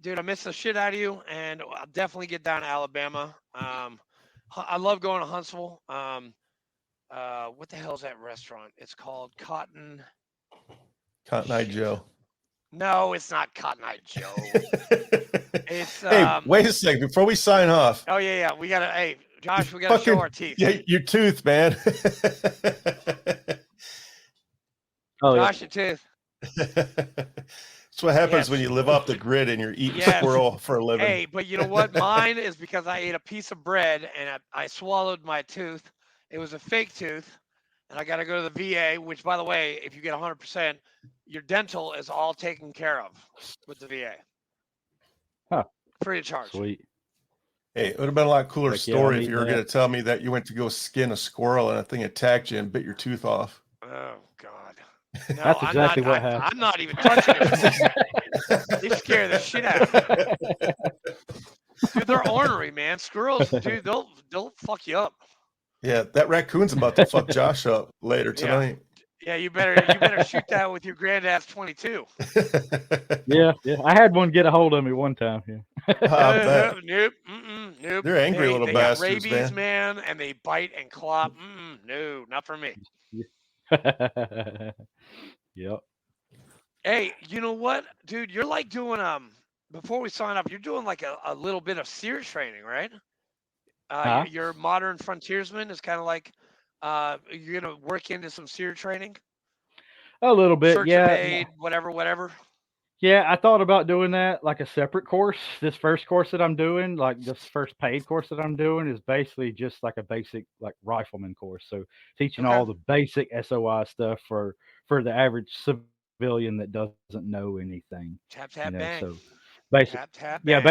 dude, I miss the shit out of you, and I'll definitely get down to Alabama. I love going to Huntsville. What the hell is that restaurant? It's called Cotton Eye Shit. Joe. No, it's not Cotton Eye Joe. It's Hey, wait a second before we sign off. Oh yeah, we gotta. Hey, Josh, we gotta show our teeth. Yeah, your tooth, man. Oh yeah. Josh, your tooth. That's what happens when you live off the grid and you're eating Yes. squirrel for a living. Hey, but you know what? Mine is because I ate a piece of bread and I swallowed my tooth. It was a fake tooth, and I got to go to the VA. Which, by the way, if you get 100%, your dental is all taken care of with the VA. Huh. Free of charge. Sweet. Hey, it would have been a lot cooler Heck yeah, story I'll if you were need going that. to tell me that you went to go skin a squirrel and a thing attacked you and bit your tooth off. Oh God. No, That's exactly what happened. I'm not even touching it. They scare the shit out of me. Dude, they're ornery, man. Squirrels, dude, they'll fuck you up. Yeah, that raccoon's about to fuck Josh up later Yeah. tonight. Yeah, you better shoot that with your granddad's 22. Yeah, yeah. I had one get a hold of me one time. Yeah. I bet. Nope, nope. They're angry little They got bastards, rabies, man. man, and they bite and clop. No, not for me. Yep. Hey, you know what, dude? You're like doing before we sign up, you're doing like a little bit of seer training, right? Huh? Your modern frontiersman is kind of like you're gonna work into some seer training, A little bit, search and yeah. aid, whatever. Yeah, I thought about doing that like a separate course. This first course that I'm doing, like this first paid course that I'm doing, is basically just like a basic like rifleman course. So teaching Okay. all the basic SOI stuff for the average civilian that doesn't know anything. Tap You tap know, bang. so basic, Tap yeah, bang.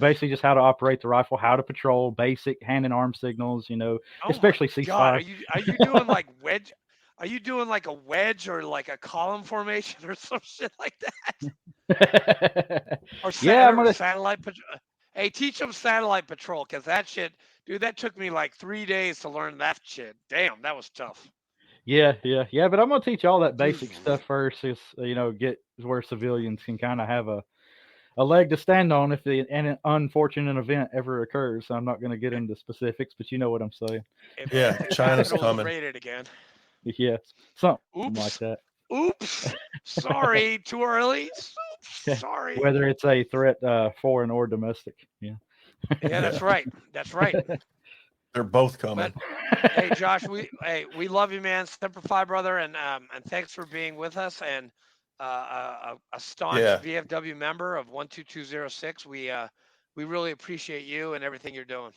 basically just how to operate the rifle, how to patrol, basic hand and arm signals. You know, Oh especially my God, ceasefire. are you doing like wedge? Are you doing like a wedge or like a column formation or some shit like that? Or, Yeah, I'm or gonna. satellite patrol? Hey, teach them satellite patrol, because that shit, dude, that took me like 3 days to learn that shit. Damn, that was tough. Yeah, yeah. But I'm gonna teach all that basic Dude. stuff first. Is get where civilians can kind of have a leg to stand on if an unfortunate event ever occurs. I'm not gonna get into specifics, but you know what I'm saying. If, Yeah, if the China's Capitol is coming. raided again. Yeah, something like Oops. that. Oops. Sorry. Too early. Oops. Sorry. Whether it's a threat, foreign or domestic. Yeah. Yeah, that's right. That's right. They're both coming. But hey, Josh, we love you, man. Semper Fi, brother, and thanks for being with us. And a staunch Yeah. VFW member of 12206. We really appreciate you and everything you're doing.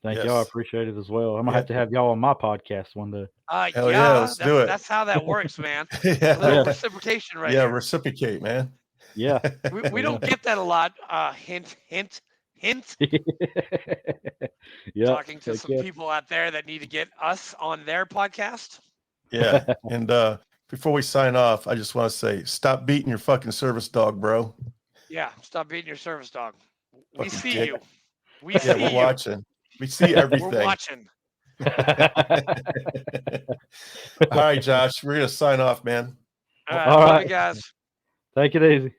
Thank Yes. y'all. I appreciate it as well. I'm gonna Yeah. have to have y'all on my podcast one day. Hell yeah, let's do it. That's how that works, man. Yeah. A little Yeah. reciprocation right Yeah, here. reciprocate, man. Yeah. We don't get that a lot. Hint, hint, hint. Yeah. Talking to some people out there that need to get us on their podcast. Yeah. And before we sign off, I just want to say, stop beating your fucking service dog, bro. Yeah, stop beating your service dog. We Fucking see dick. you. We see we're you. watching. We see everything. We're watching. All right, Josh, we're gonna sign off, man. All right, All love right. you guys. Take it easy.